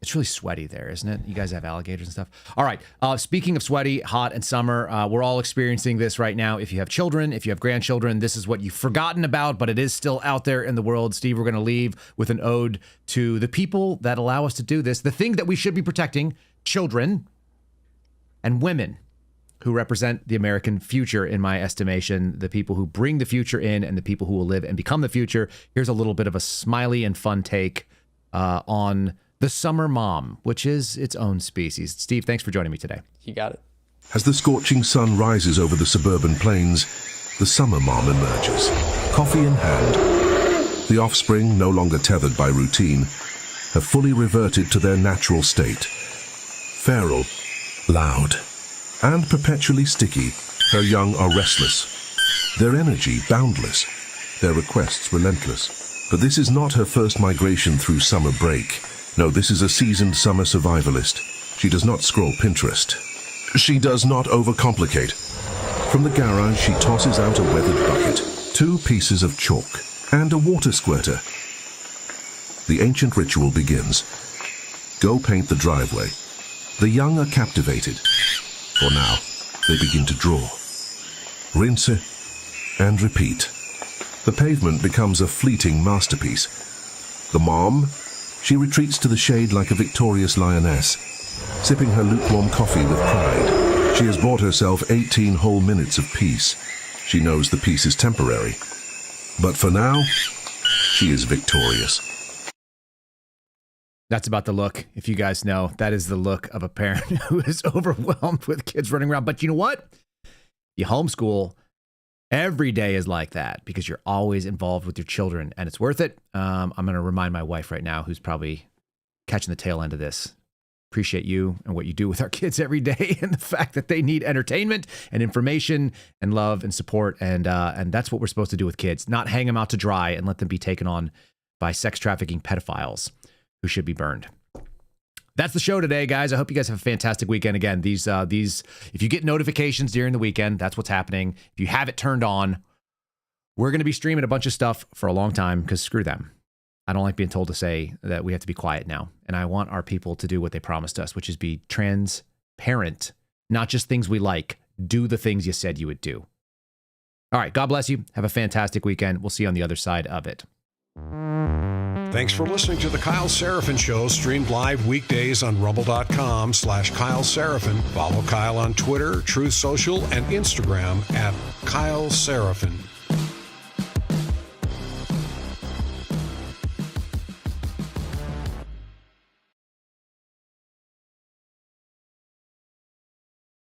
It's really sweaty there, isn't it? You guys have alligators and stuff. All right. Speaking of sweaty, hot, and summer, we're all experiencing this right now. If you have children, if you have grandchildren, this is what you've forgotten about, but it is still out there in the world. Steve, we're going to leave with an ode to the people that allow us to do this, the thing that we should be protecting, children and women who represent the American future, in my estimation, the people who bring the future in and the people who will live and become the future. Here's a little bit of a smiley and fun take on the summer mom, which is its own species. Steve, thanks for joining me today. You got it. As the scorching sun rises over the suburban plains, the summer mom emerges, coffee in hand. The offspring, no longer tethered by routine, have fully reverted to their natural state. Feral, loud, and perpetually sticky, her young are restless. Their energy boundless, their requests relentless. But this is not her first migration through summer break. No, this is a seasoned summer survivalist. She does not scroll Pinterest. She does not overcomplicate. From the garage, she tosses out a weathered bucket, 2 pieces of chalk, and a water squirter. The ancient ritual begins. Go paint the driveway. The young are captivated. For now, they begin to draw. Rinse and repeat. The pavement becomes a fleeting masterpiece. The mom, she retreats to the shade like a victorious lioness, sipping her lukewarm coffee with pride. She has bought herself 18 whole minutes of peace. She knows the peace is temporary. But for now, she is victorious. That's about the look, if you guys know. That is the look of a parent who is overwhelmed with kids running around. But you know what? You homeschool, every day is like that because you're always involved with your children, and it's worth it. I'm going to remind my wife right now, who's probably catching the tail end of this. Appreciate you and what you do with our kids every day, and the fact that they need entertainment and information and love and support. And that's what we're supposed to do with kids, not hang them out to dry and let them be taken on by sex trafficking pedophiles who should be burned. That's the show today, guys. I hope you guys have a fantastic weekend. Again, these, if you get notifications during the weekend, that's what's happening. If you have it turned on, we're going to be streaming a bunch of stuff for a long time because screw them. I don't like being told to say that we have to be quiet now. And I want our people to do what they promised us, which is be transparent, not just things we like. Do the things you said you would do. All right. God bless you. Have a fantastic weekend. We'll see you on the other side of it. Thanks for listening to The Kyle Seraphin Show, streamed live weekdays on rumble.com/Kyle Seraphin. Follow Kyle on Twitter, Truth Social, and Instagram @Kyle Seraphin.